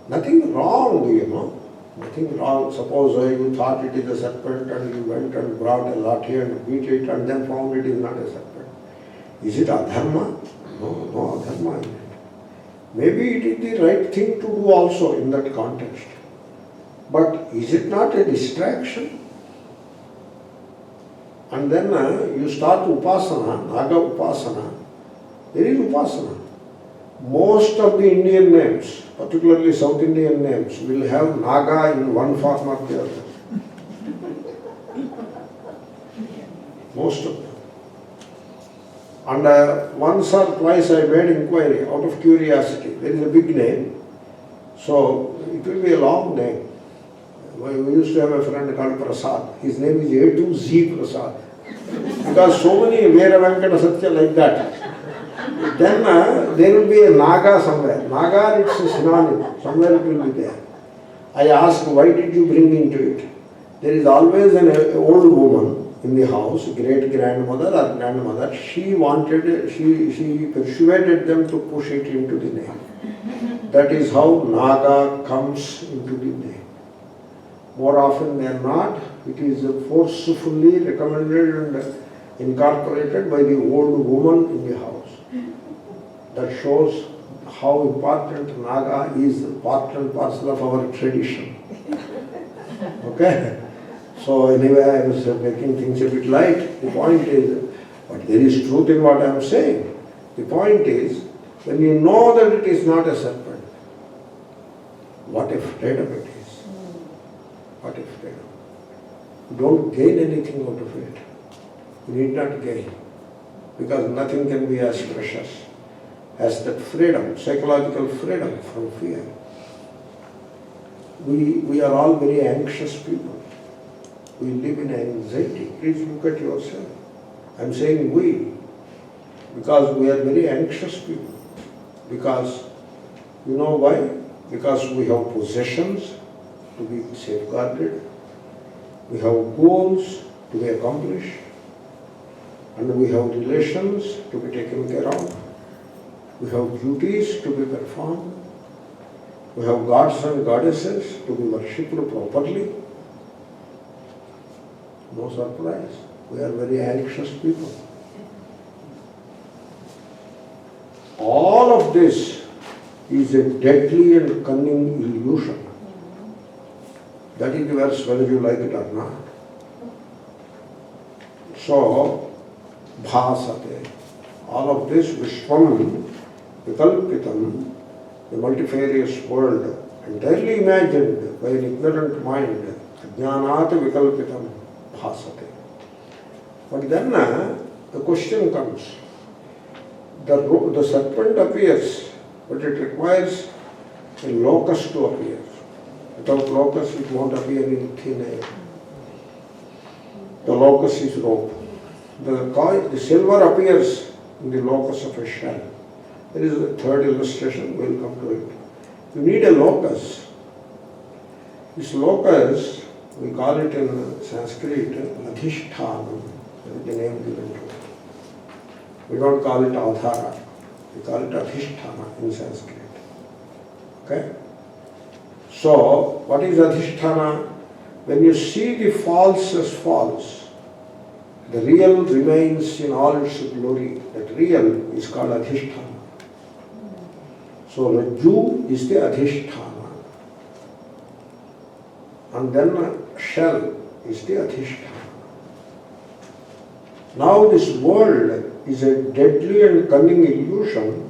Nothing wrong, Nothing wrong. Suppose you thought it is a serpent and you went and brought a lathi and beat it and then found it is not a serpent. Is it adharma? No adharma in it. Maybe it is the right thing to do also in that context. But is it not a distraction? And then you start upasana, naga upasana. There is Upasana. Most of the Indian names, particularly South Indian names, will have Naga in one form or the other. Most of them. And once or twice I made inquiry out of curiosity. There is a big name, so it will be a long name. We used to have a friend called Prasad. His name is A2Z Prasad. Because so many Vera Venkata Satya like that. Then there will be a Naga somewhere. Naga, it's a synonym. Somewhere it will be there. I asked, why did you bring into it? There is always an old woman in the house, great-grandmother or grandmother. She persuaded them to push it into the name. That is how Naga comes into the name. More often than not, it is forcefully recommended and incorporated by the old woman in the house. That shows how important Naga is part and parcel of our tradition. Okay? So anyway, I was making things a bit light. The point is, but there is truth in what I am saying. The point is, when you know that it is not a serpent, what a freedom it is. What a freedom. You don't gain anything out of it. You need not gain. Because nothing can be as precious as that freedom, psychological freedom from fear. We are all very anxious people. We live in anxiety. Please look at yourself. I am saying we, because we are very anxious people. Because, you know why? Because we have possessions to be safeguarded. We have goals to be accomplished. And we have relations to be taken care of. We have duties to be performed. We have gods and goddesses to be worshipped properly. No surprise. We are very anxious people. All of this is a deadly and cunning illusion. That is the verse whether you like it or not. So, bhasate. All of this, Vishwam, Vikalpitam, the multifarious world, entirely imagined by an ignorant mind, Ajnanat Vikalpitam, bhasate. But then the question comes. The serpent appears, but it requires a locus to appear. Without locus, it won't appear in thin air. The locus is rope. The silver appears in the locus of a shell. There is a third illustration, we will come to it. You need a locus. This locus, we call it in Sanskrit, Adhishthanam, that is the name given to it. We don't call it Adhara, we call it Adhisthana in Sanskrit. Okay? So, what is Adhisthana? When you see the false as false, the real remains in all its glory. That real is called Adhisthana. So, Rajju is the Adhisthana. And then shell is the Adhisthana. Now this world is a deadly and cunning illusion.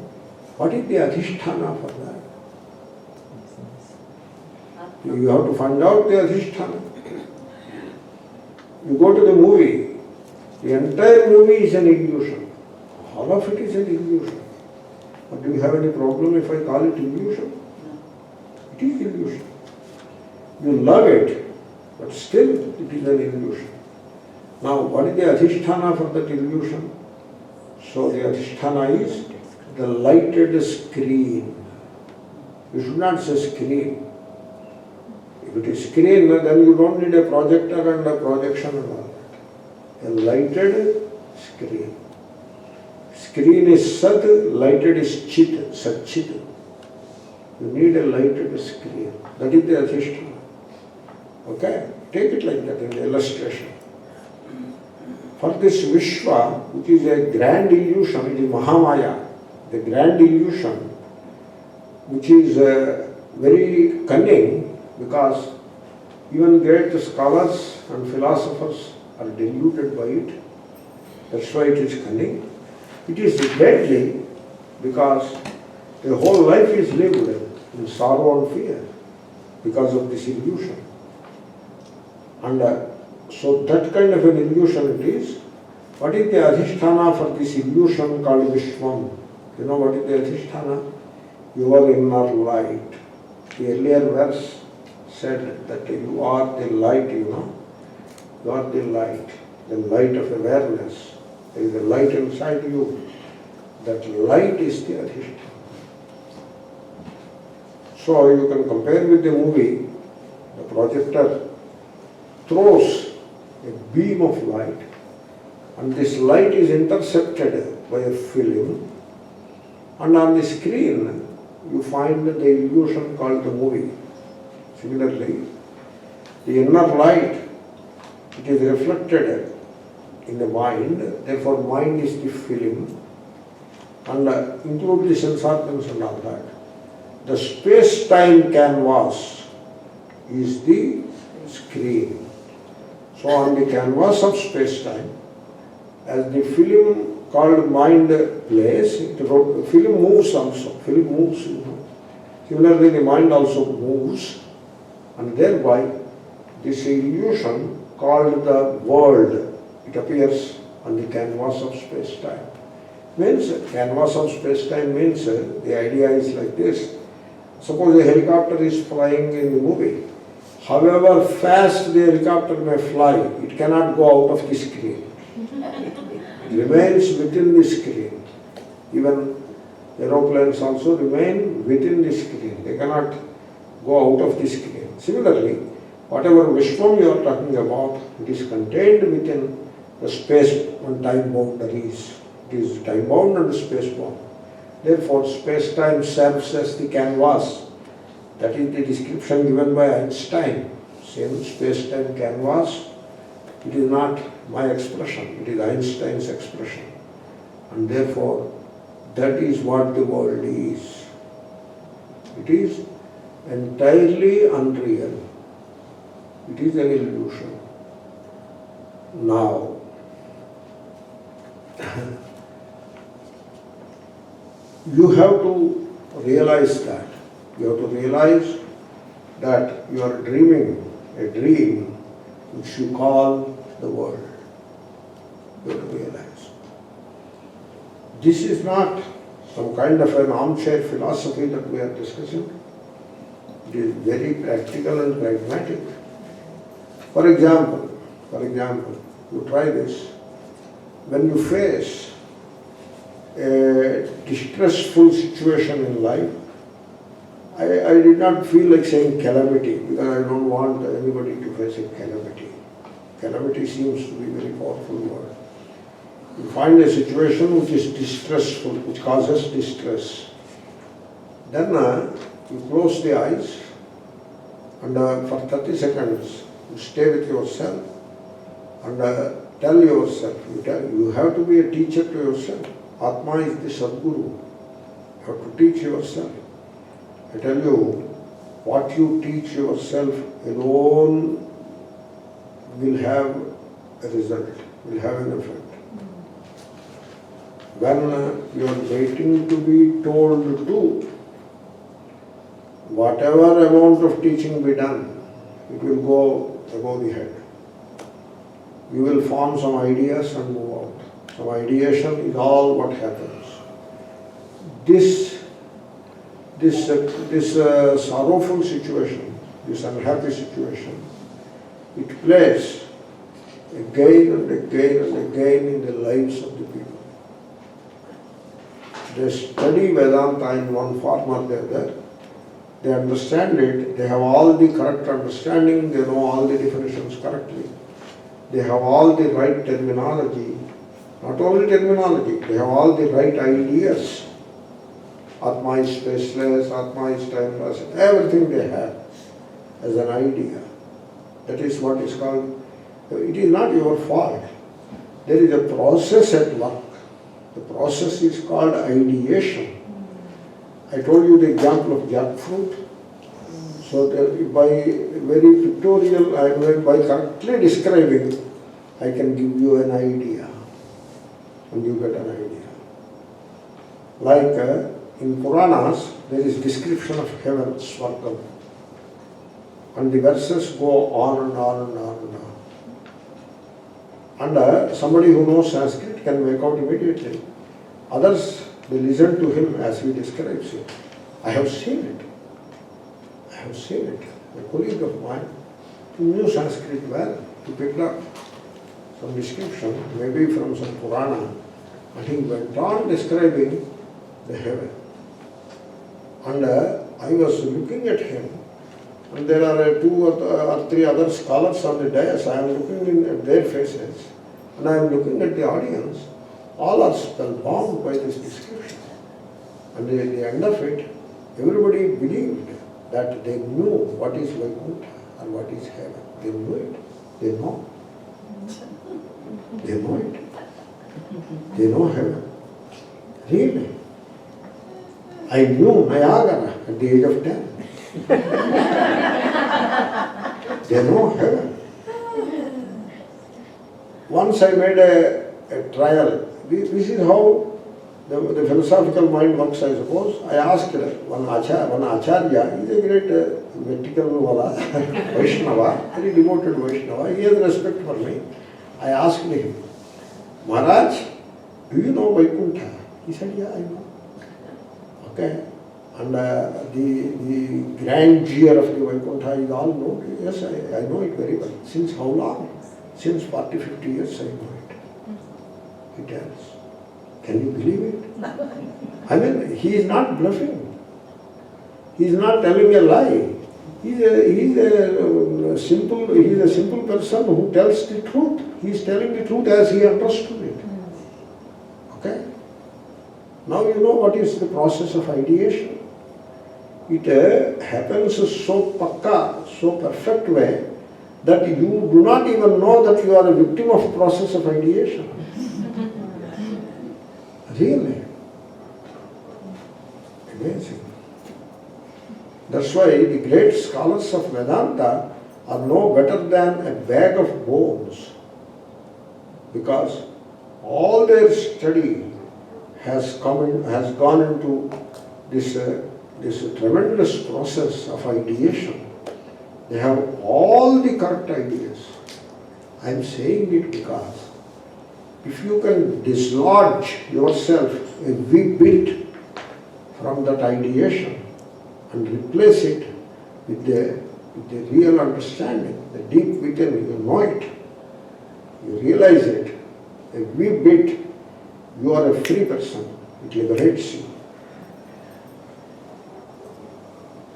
What is the Adhisthana for that? You have to find out the Adhisthana. You go to the movie, the entire movie is an illusion. All of it is an illusion. But do you have any problem if I call it illusion? It is illusion. You love it, but still it is an illusion. Now, what is the Adhisthana for that illusion? So the Adhisthana is the lighted screen. You should not say screen. If it is screen, then you don't need a projector and a projection and all that. A lighted screen. Screen is Sat, lighted is Chit, Sat-Chit. You need a lighted screen. That is the Adhisthana. Okay? Take it like that in the illustration. For this Vishwa, which is a grand illusion, it is Mahamaya, the grand illusion, which is very cunning, because even great scholars and philosophers are deluded by it. That's why it is cunning. It is deadly because the whole life is lived in sorrow and fear because of this illusion. And so that kind of an illusion it is. What is the adhisthana for this illusion called Vishwam? You know what is the adhisthana? Your inner light. The earlier verse said that you are the light, you know. You are the light of awareness. There is a light inside you. That light is the adhisthana. So you can compare with the movie. The projector throws a beam of light, and this light is intercepted by a film, and on the screen you find the illusion called the movie. Similarly, the inner light, it is reflected in the mind, therefore mind is the film, and include the sense organs and all that. The space-time canvas is the screen. So on the canvas of space-time, as the film called mind plays, film moves also. Film moves, you know. Similarly, the mind also moves, and thereby this illusion called the world, it appears on the canvas of space-time. Means, canvas of space-time means the idea is like this. Suppose a helicopter is flying in the movie. However fast the helicopter may fly, it cannot go out of the screen. It remains within the screen. Even aeroplanes also remain within the screen. They cannot go out of the screen. Similarly, whatever Vishwam you are talking about, it is contained within the space and time boundaries. It is time bound and space bound. Therefore, space-time serves as the canvas. That is the description given by Einstein. Same space-time canvas. It is not my expression, it is Einstein's expression. And therefore, that is what the world is. It is entirely unreal. It is an illusion. Now, you have to realize that. You have to realize that you are dreaming a dream which you call the world. You have to realize. This is not some kind of an armchair philosophy that we are discussing. It is very practical and pragmatic. For example, you try this. When you face a distressful situation in life, I did not feel like saying calamity because I don't want anybody to face a calamity. Calamity seems to be a very powerful word. You find a situation which is distressful, which causes distress. Then you close the eyes and for 30 seconds you stay with yourself and tell yourself, you have to be a teacher to yourself. Atma is the Sadguru. You have to teach yourself. I tell you, what you teach yourself alone will have a result, will have an effect. When you are waiting to be told to, whatever amount of teaching be done, it will go above the head. You will form some ideas and move out. Some ideation is all what happens. This sorrowful situation, this unhappy situation, it plays again and again and again in the lives of the people. They study Vedanta in one form or the other. They understand it, they have all the correct understanding, they know all the definitions correctly. They have all the right terminology. Not only terminology, they have all the right ideas. Atma is spaceless, Atma is timeless, everything they have as an idea. That is what is called, it is not your fault. There is a process at work. The process is called ideation. I told you the example of jackfruit. So that by very pictorial and by correctly describing, I can give you an idea. And you get an idea. Like in Puranas, there is description of heaven, Swargam. And the verses go on and on and on and on. And somebody who knows Sanskrit can make out immediately. Others, they listen to him as he describes it. I have seen it. I have seen it. A colleague of mine who knew Sanskrit well, he picked up some description, maybe from some Purana, and he went on describing the heaven. And I was looking at him, and there are 2 or 3 other scholars on the dais. I am looking at their faces, and I am looking at the audience. All are spellbound by this description. And at the end of it, everybody believed that they knew what is Vaikuntha and what is heaven. They knew it. They know. They know it. They know heaven. Really. I knew Niagara at the age of 10. They know heaven. Once I made a trial. This is how the philosophical mind works, I suppose. I asked one Acharya, he is a great vertical wala, Vaishnava, very devoted Vaishnava. He has respect for me. I asked him, Maharaj, do you know Vaikuntha? He said, yeah, I know. Okay. And the grandeur of the Vaikuntha is all known. Yes, I know it very well. Since how long? Since 40, 50 years I know it. He tells. Can you believe it? I mean, he is not bluffing. He is not telling a lie. He is a simple person who tells the truth. He is telling the truth as he understood it. Okay? Now you know what is the process of ideation. It happens so pakka, so perfect way that you do not even know that you are a victim of process of ideation. Really. Amazing. That's why the great scholars of Vedanta are no better than a bag of bones, because all their study has gone into this tremendous process of ideation. They have all the correct ideas. I am saying it because if you can dislodge yourself a wee bit from that ideation and replace it with the real understanding, the deep within, you know it, you realize it, a wee bit, you are a free person. It liberates you.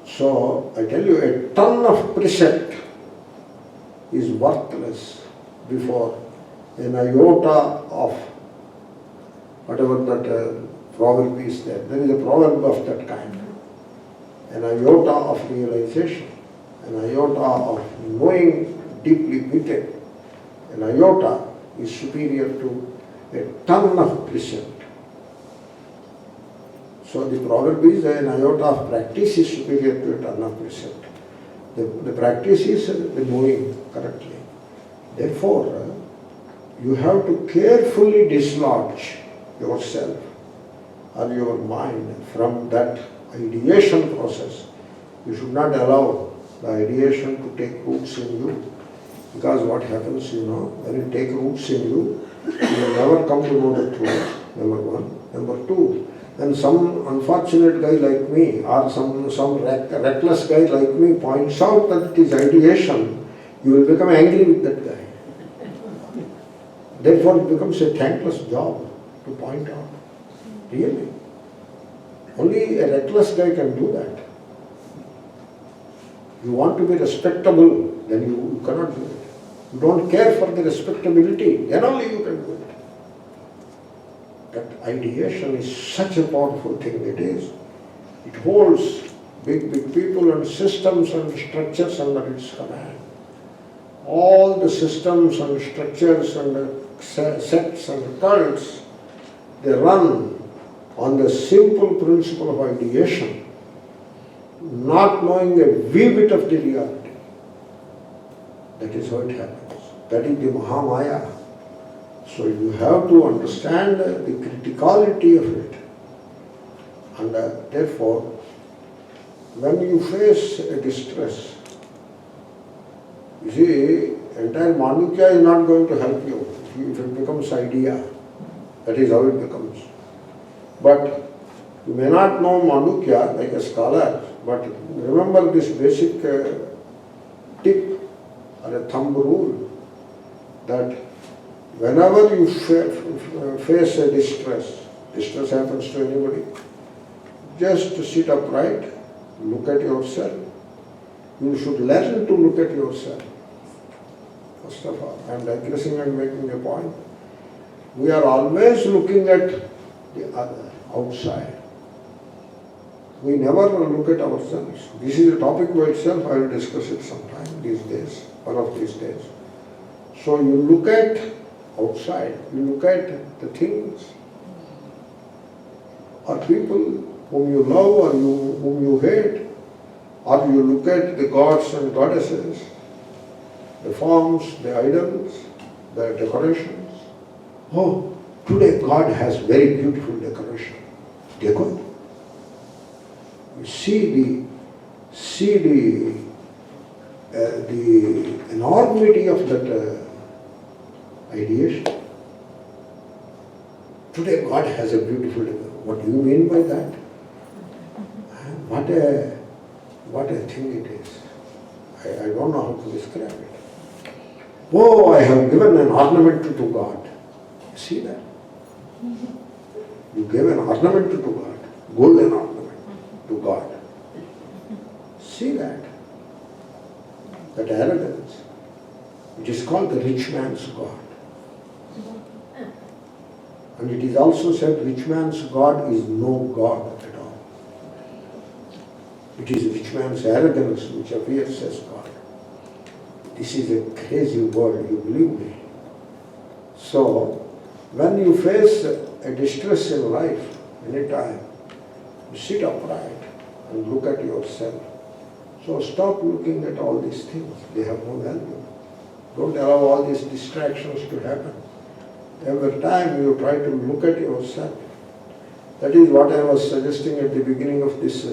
So, I tell you, a ton of precept is worthless before an iota of whatever that proverb is there. There is a proverb of that kind. An iota of realization, an iota of knowing deeply within, an iota is superior to a ton of precept. So the proverb is an iota of practice is superior to a ton of precept. The practice is the knowing correctly. Therefore, you have to carefully dislodge yourself or your mind from that ideation process. You should not allow the ideation to take roots in you. Because what happens, when it takes roots in you, you will never come to know the truth, number one. Number two, when some unfortunate guy like me or some reckless guy like me points out that it is ideation, you will become angry with that guy. Therefore, it becomes a thankless job to point out. Really. Only a reckless guy can do that. You want to be respectable, then you cannot do it. You don't care for the respectability, then only you can do it. That ideation is such a powerful thing it is. It holds big people and systems and structures under its command. All the systems and structures and sects and cults, they run on the simple principle of ideation, not knowing a wee bit of the reality. That is how it happens. That is the Mahamaya. So you have to understand the criticality of it. And therefore, when you face a distress, you see, entire Manukya is not going to help you. If it becomes idea, that is how it becomes. But you may not know Manukya like a scholar, but remember this basic tip or a thumb rule that whenever you face a distress happens to anybody, just sit upright, look at yourself. You should learn to look at yourself. First of all, I am digressing and making a point. We are always looking at the other, outside. We never look at ourselves. This is a topic by itself. I will discuss it sometime these days, one of these days. So you look at outside, you look at the things, or people whom you love or whom you hate, or you look at the gods and goddesses, the forms, the idols, the decorations. Oh, today God has very beautiful decoration. Decor. You see the enormity of that ideation. Today God has a beautiful decor. What do you mean by that? What a thing it is. I don't know how to describe it. Oh, I have given an ornament to God. You see that? You gave an ornament to God, golden ornament to God. See that? That arrogance. It is called the rich man's God. And it is also said rich man's God is no God at all. It is rich man's arrogance which appears as God. This is a crazy world, you believe me. So, when you face a distress in life, any time, you sit upright and look at yourself. So stop looking at all these things. They have no value. Don't allow all these distractions to happen. Every time you try to look at yourself. That is what I was suggesting at the beginning of this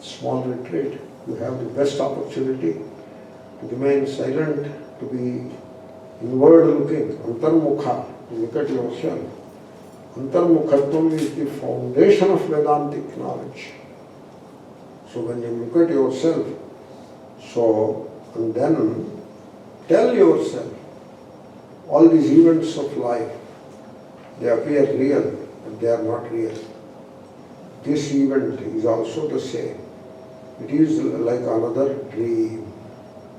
small retreat. You have the best opportunity to remain silent, to be inward looking, antarmukha, to look at yourself. Antarmukhatvam is the foundation of Vedantic knowledge. So when you look at yourself, and then tell yourself, all these events of life, they appear real, but they are not real. This event is also the same. It is like another dream.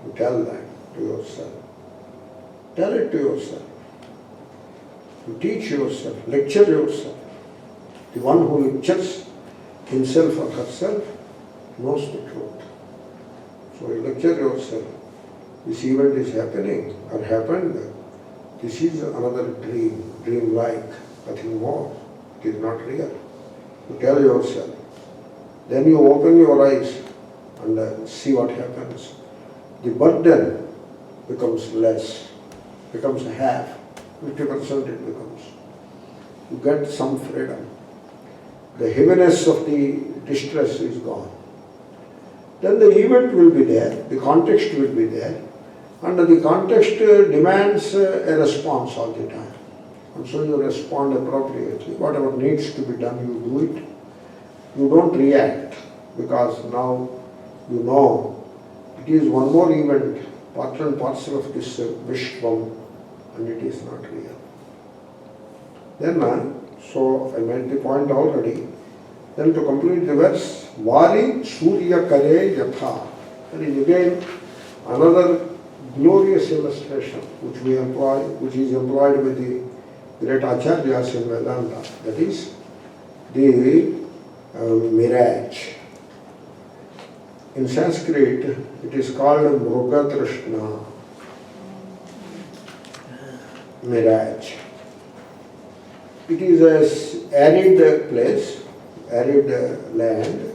You tell that to yourself. Tell it to yourself. You teach yourself, lecture yourself. The one who lectures himself or herself knows the truth. So you lecture yourself. This event is happening or happened. This is another dream, dream-like, nothing more. It is not real. You tell yourself. Then you open your eyes and see what happens. The burden becomes less, becomes half, 50% it becomes. You get some freedom. The heaviness of the distress is gone. Then the event will be there, the context will be there, and the context demands a response all the time. And so you respond appropriately. Whatever needs to be done, you do it. You don't react, because now you know it is one more event, part and parcel of this Vishvam, and it is not real. Then, so I made the point already. Then to complete the verse, Vari Surya Kare Yatha. That is again another glorious illustration which we employ, which is employed by the great Acharyas in Vedanta. That is the Mirage. In Sanskrit, it is called Mrugatrishna. Mirage. It is an arid place, arid land,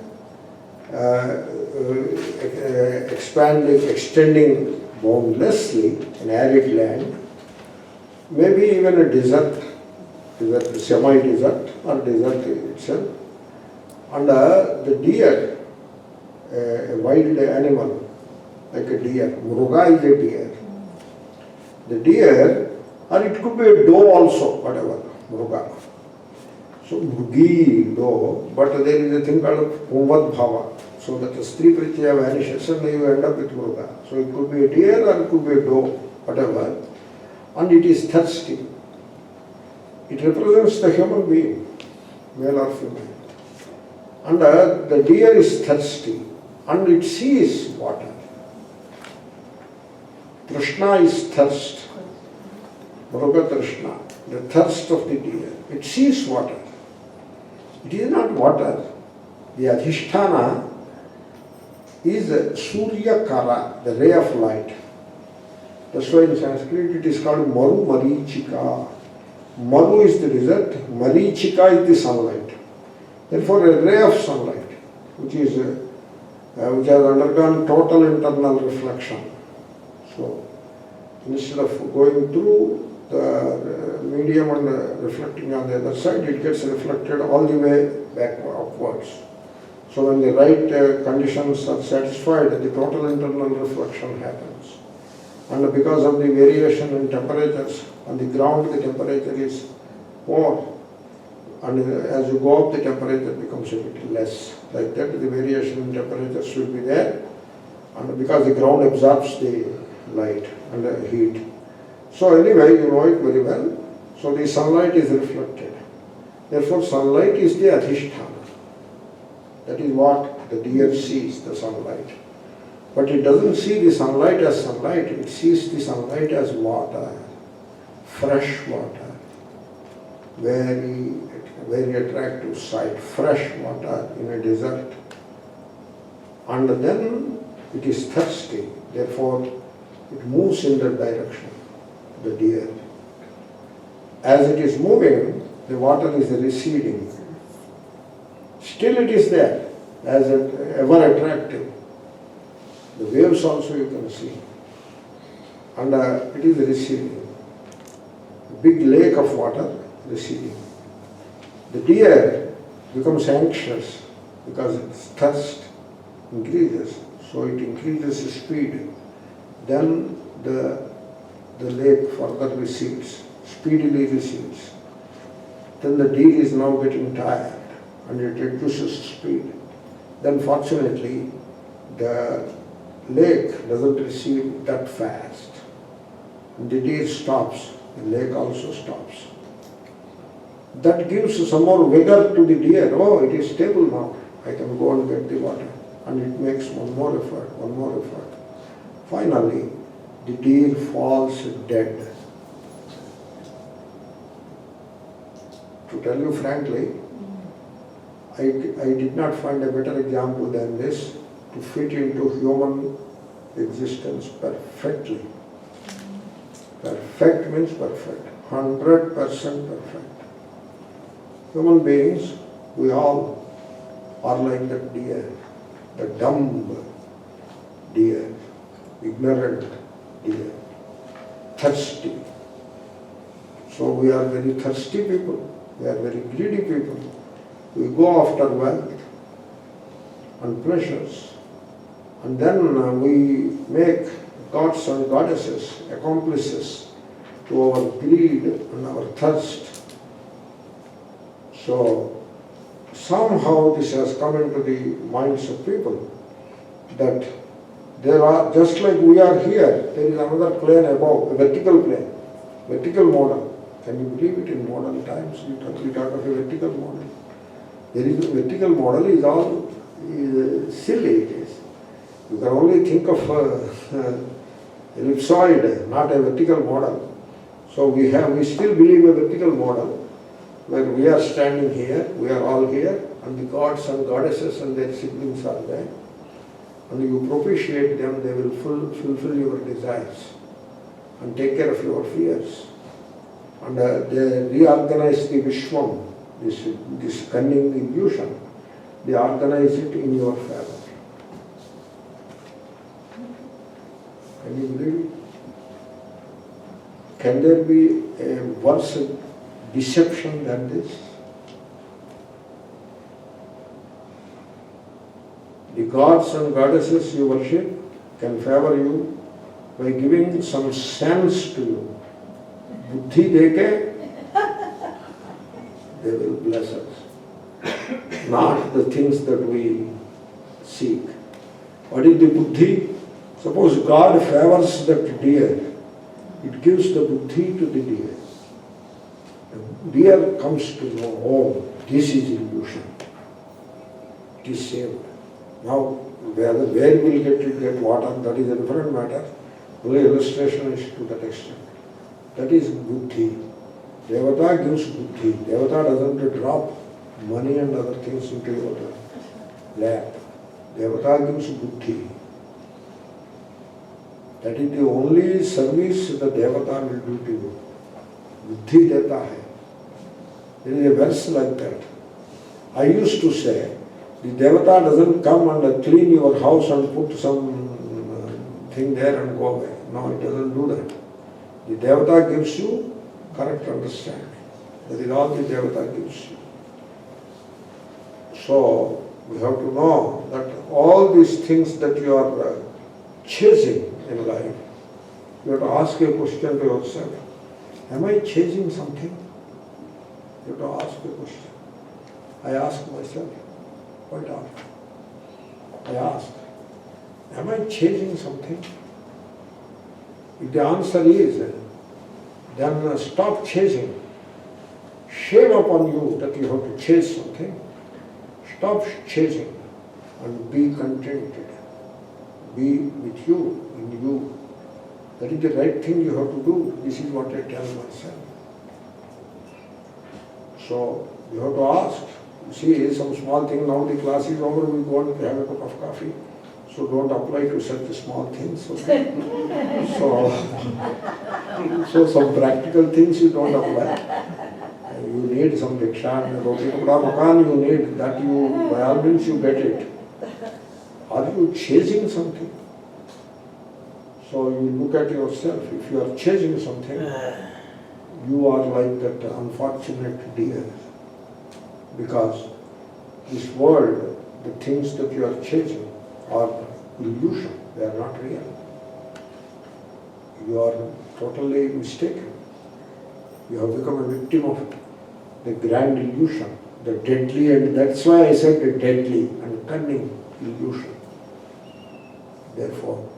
extending boundlessly, an arid land, maybe even a desert, semi-desert or desert itself, And the deer, a wild animal, like a deer, Mruga is a deer. The deer, or it could be a doe also, whatever, Mruga. So Mrugi, doe, but there is a thing called Puvad Bhava. So that the Stri Prichaya vanishes and you end up with Mruga. So it could be a deer or it could be a doe, whatever. And it is thirsty. It represents the human being, male or female. And the deer is thirsty and it sees water. Trishna is thirst. Mruga Trishna, the thirst of the deer. It sees water. It is not water. The Adhisthana is Surya Kara, the ray of light. That's why in Sanskrit it is called Maru Marichika. Maru is the desert, Marichika is the sunlight. Therefore a ray of sunlight, which has undergone total internal reflection. So instead of going through the medium and reflecting on the other side, it gets reflected all the way back upwards. So when the right conditions are satisfied, the total internal reflection happens. And because of the variation in temperatures, on the ground the temperature is more, and as you go up the temperature becomes a bit less. Like that the variation in temperatures will be there, and because the ground absorbs the light and the heat. So anyway, you know it very well. So the sunlight is reflected. Therefore sunlight is the Adhisthana. That is what the deer sees, the sunlight. But it doesn't see the sunlight as sunlight, it sees the sunlight as water, fresh water, very, very attractive sight, fresh water in a desert. And then it is thirsty, therefore it moves in that direction, the deer. As it is moving, the water is receding. Still it is there, as ever attractive. The waves also you can see. And it is receding. A big lake of water receding. The deer becomes anxious because its thirst increases. So it increases speed. Then the lake further recedes, speedily recedes. Then the deer is now getting tired and it reduces speed. Then fortunately the lake doesn't recede that fast. And the deer stops, the lake also stops. That gives some more vigor to the deer. Oh, it is stable now, I can go and get the water. And it makes one more effort. Finally, the deer falls dead. To tell you frankly, I did not find a better example than this to fit into human existence perfectly. Perfect means perfect, 100% perfect. Human beings, we all are like that deer, the dumb deer, ignorant deer, thirsty. So we are very thirsty people, we are very greedy people. We go after wealth and pleasures, and then we make gods and goddesses accomplices to our greed and our thirst. So somehow this has come into the minds of people that there are, just like we are here, there is another plane above, a vertical plane, vertical model. Can you believe it in modern times? We talk of a vertical model. There is a vertical model is all silly it is. You can only think of ellipsoid, not a vertical model. So we still believe a vertical model where we are standing here, we are all here, and the gods and goddesses and their siblings are there. And you propitiate them, they will fulfill your desires and take care of your fears. And they reorganize the Vishwam, this cunning illusion, they organize it in your favor. Can you believe it? Can there be a worse deception than this? gods and goddesses you worship can favor you by giving some sense to you. Buddhi deke, they will bless us. Not the things that we seek. What is the buddhi? Suppose God favors that deer. It gives the buddhi to the deer. The deer comes to know, oh, this is illusion. It is saved. Now, where will get water, that is a different matter. Only illustration is to that extent. That is buddhi. Devata gives buddhi. Devata doesn't drop money and other things into your lap. Devata gives buddhi. That is the only service the Devata will do to you. Buddhi deta hai. There is a verse like that. I used to say, the Devata doesn't come and clean your house and put some thing there and go away. No, it doesn't do that. The Devata gives you correct understanding. That is all the Devata gives you. So, we have to know that all these things that you are chasing in life, you have to ask a question to yourself. Am I chasing something? You have to ask a question. I ask myself quite often. I ask, am I chasing something? If the answer is, then stop chasing. Shame upon you that you have to chase something. Stop chasing and be contented. Be with you, in you. That is the right thing you have to do. This is what I tell myself. So, you have to ask. You see, some small thing, now the class is over, we go and have a cup of coffee. So don't apply to such small things. Okay? So some practical things you don't apply. You need some diksha and roti kapda makan, you need that, you by all means you get it. Are you chasing something? So you look at yourself. If you are chasing something, you are like that unfortunate deer. Because this world, the things that you are chasing are illusion. They are not real. You are totally mistaken. You have become a victim of the grand illusion, the deadly, and that's why I said the deadly and cunning illusion. Therefore,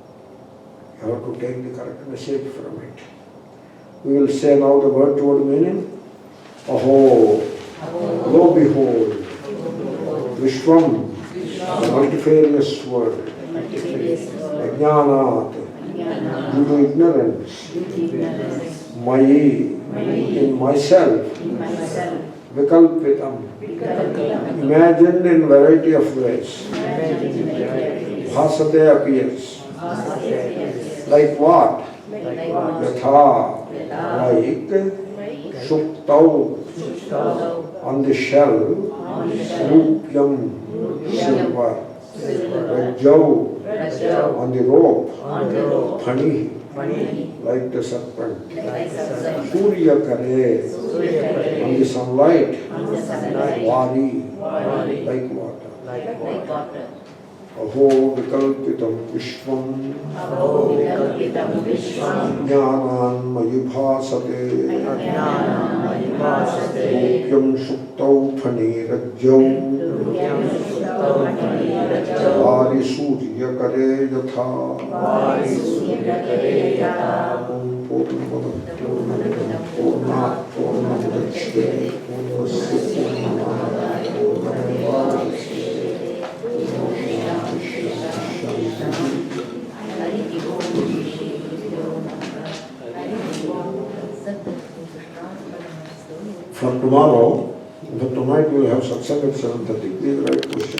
you have to take the correct message from it. We will say now the word meaning. Aho, lo behold, Vishwam, the multifarious word, Ajnanat, due to ignorance, Mayi, in myself, Vikalpitam, imagined in variety of ways, Bhasate appears, like what? Yatha, like Shuktau, on the shell, Rupyam, silver, Rajau, on the rope, Phani, like the serpent, Surya Kare, on the sunlight, Vari, like water. Aho vikalpitam vishvam, jnanan mayibhasate, rupyam shuktau phani rajau, vari surya kare yatha. Om Purnamada Purnat Purnamudachyate Purnasya Purnamada Purnamevadachyate. For tomorrow, but tonight we will have satsang at 7:30. Please write question.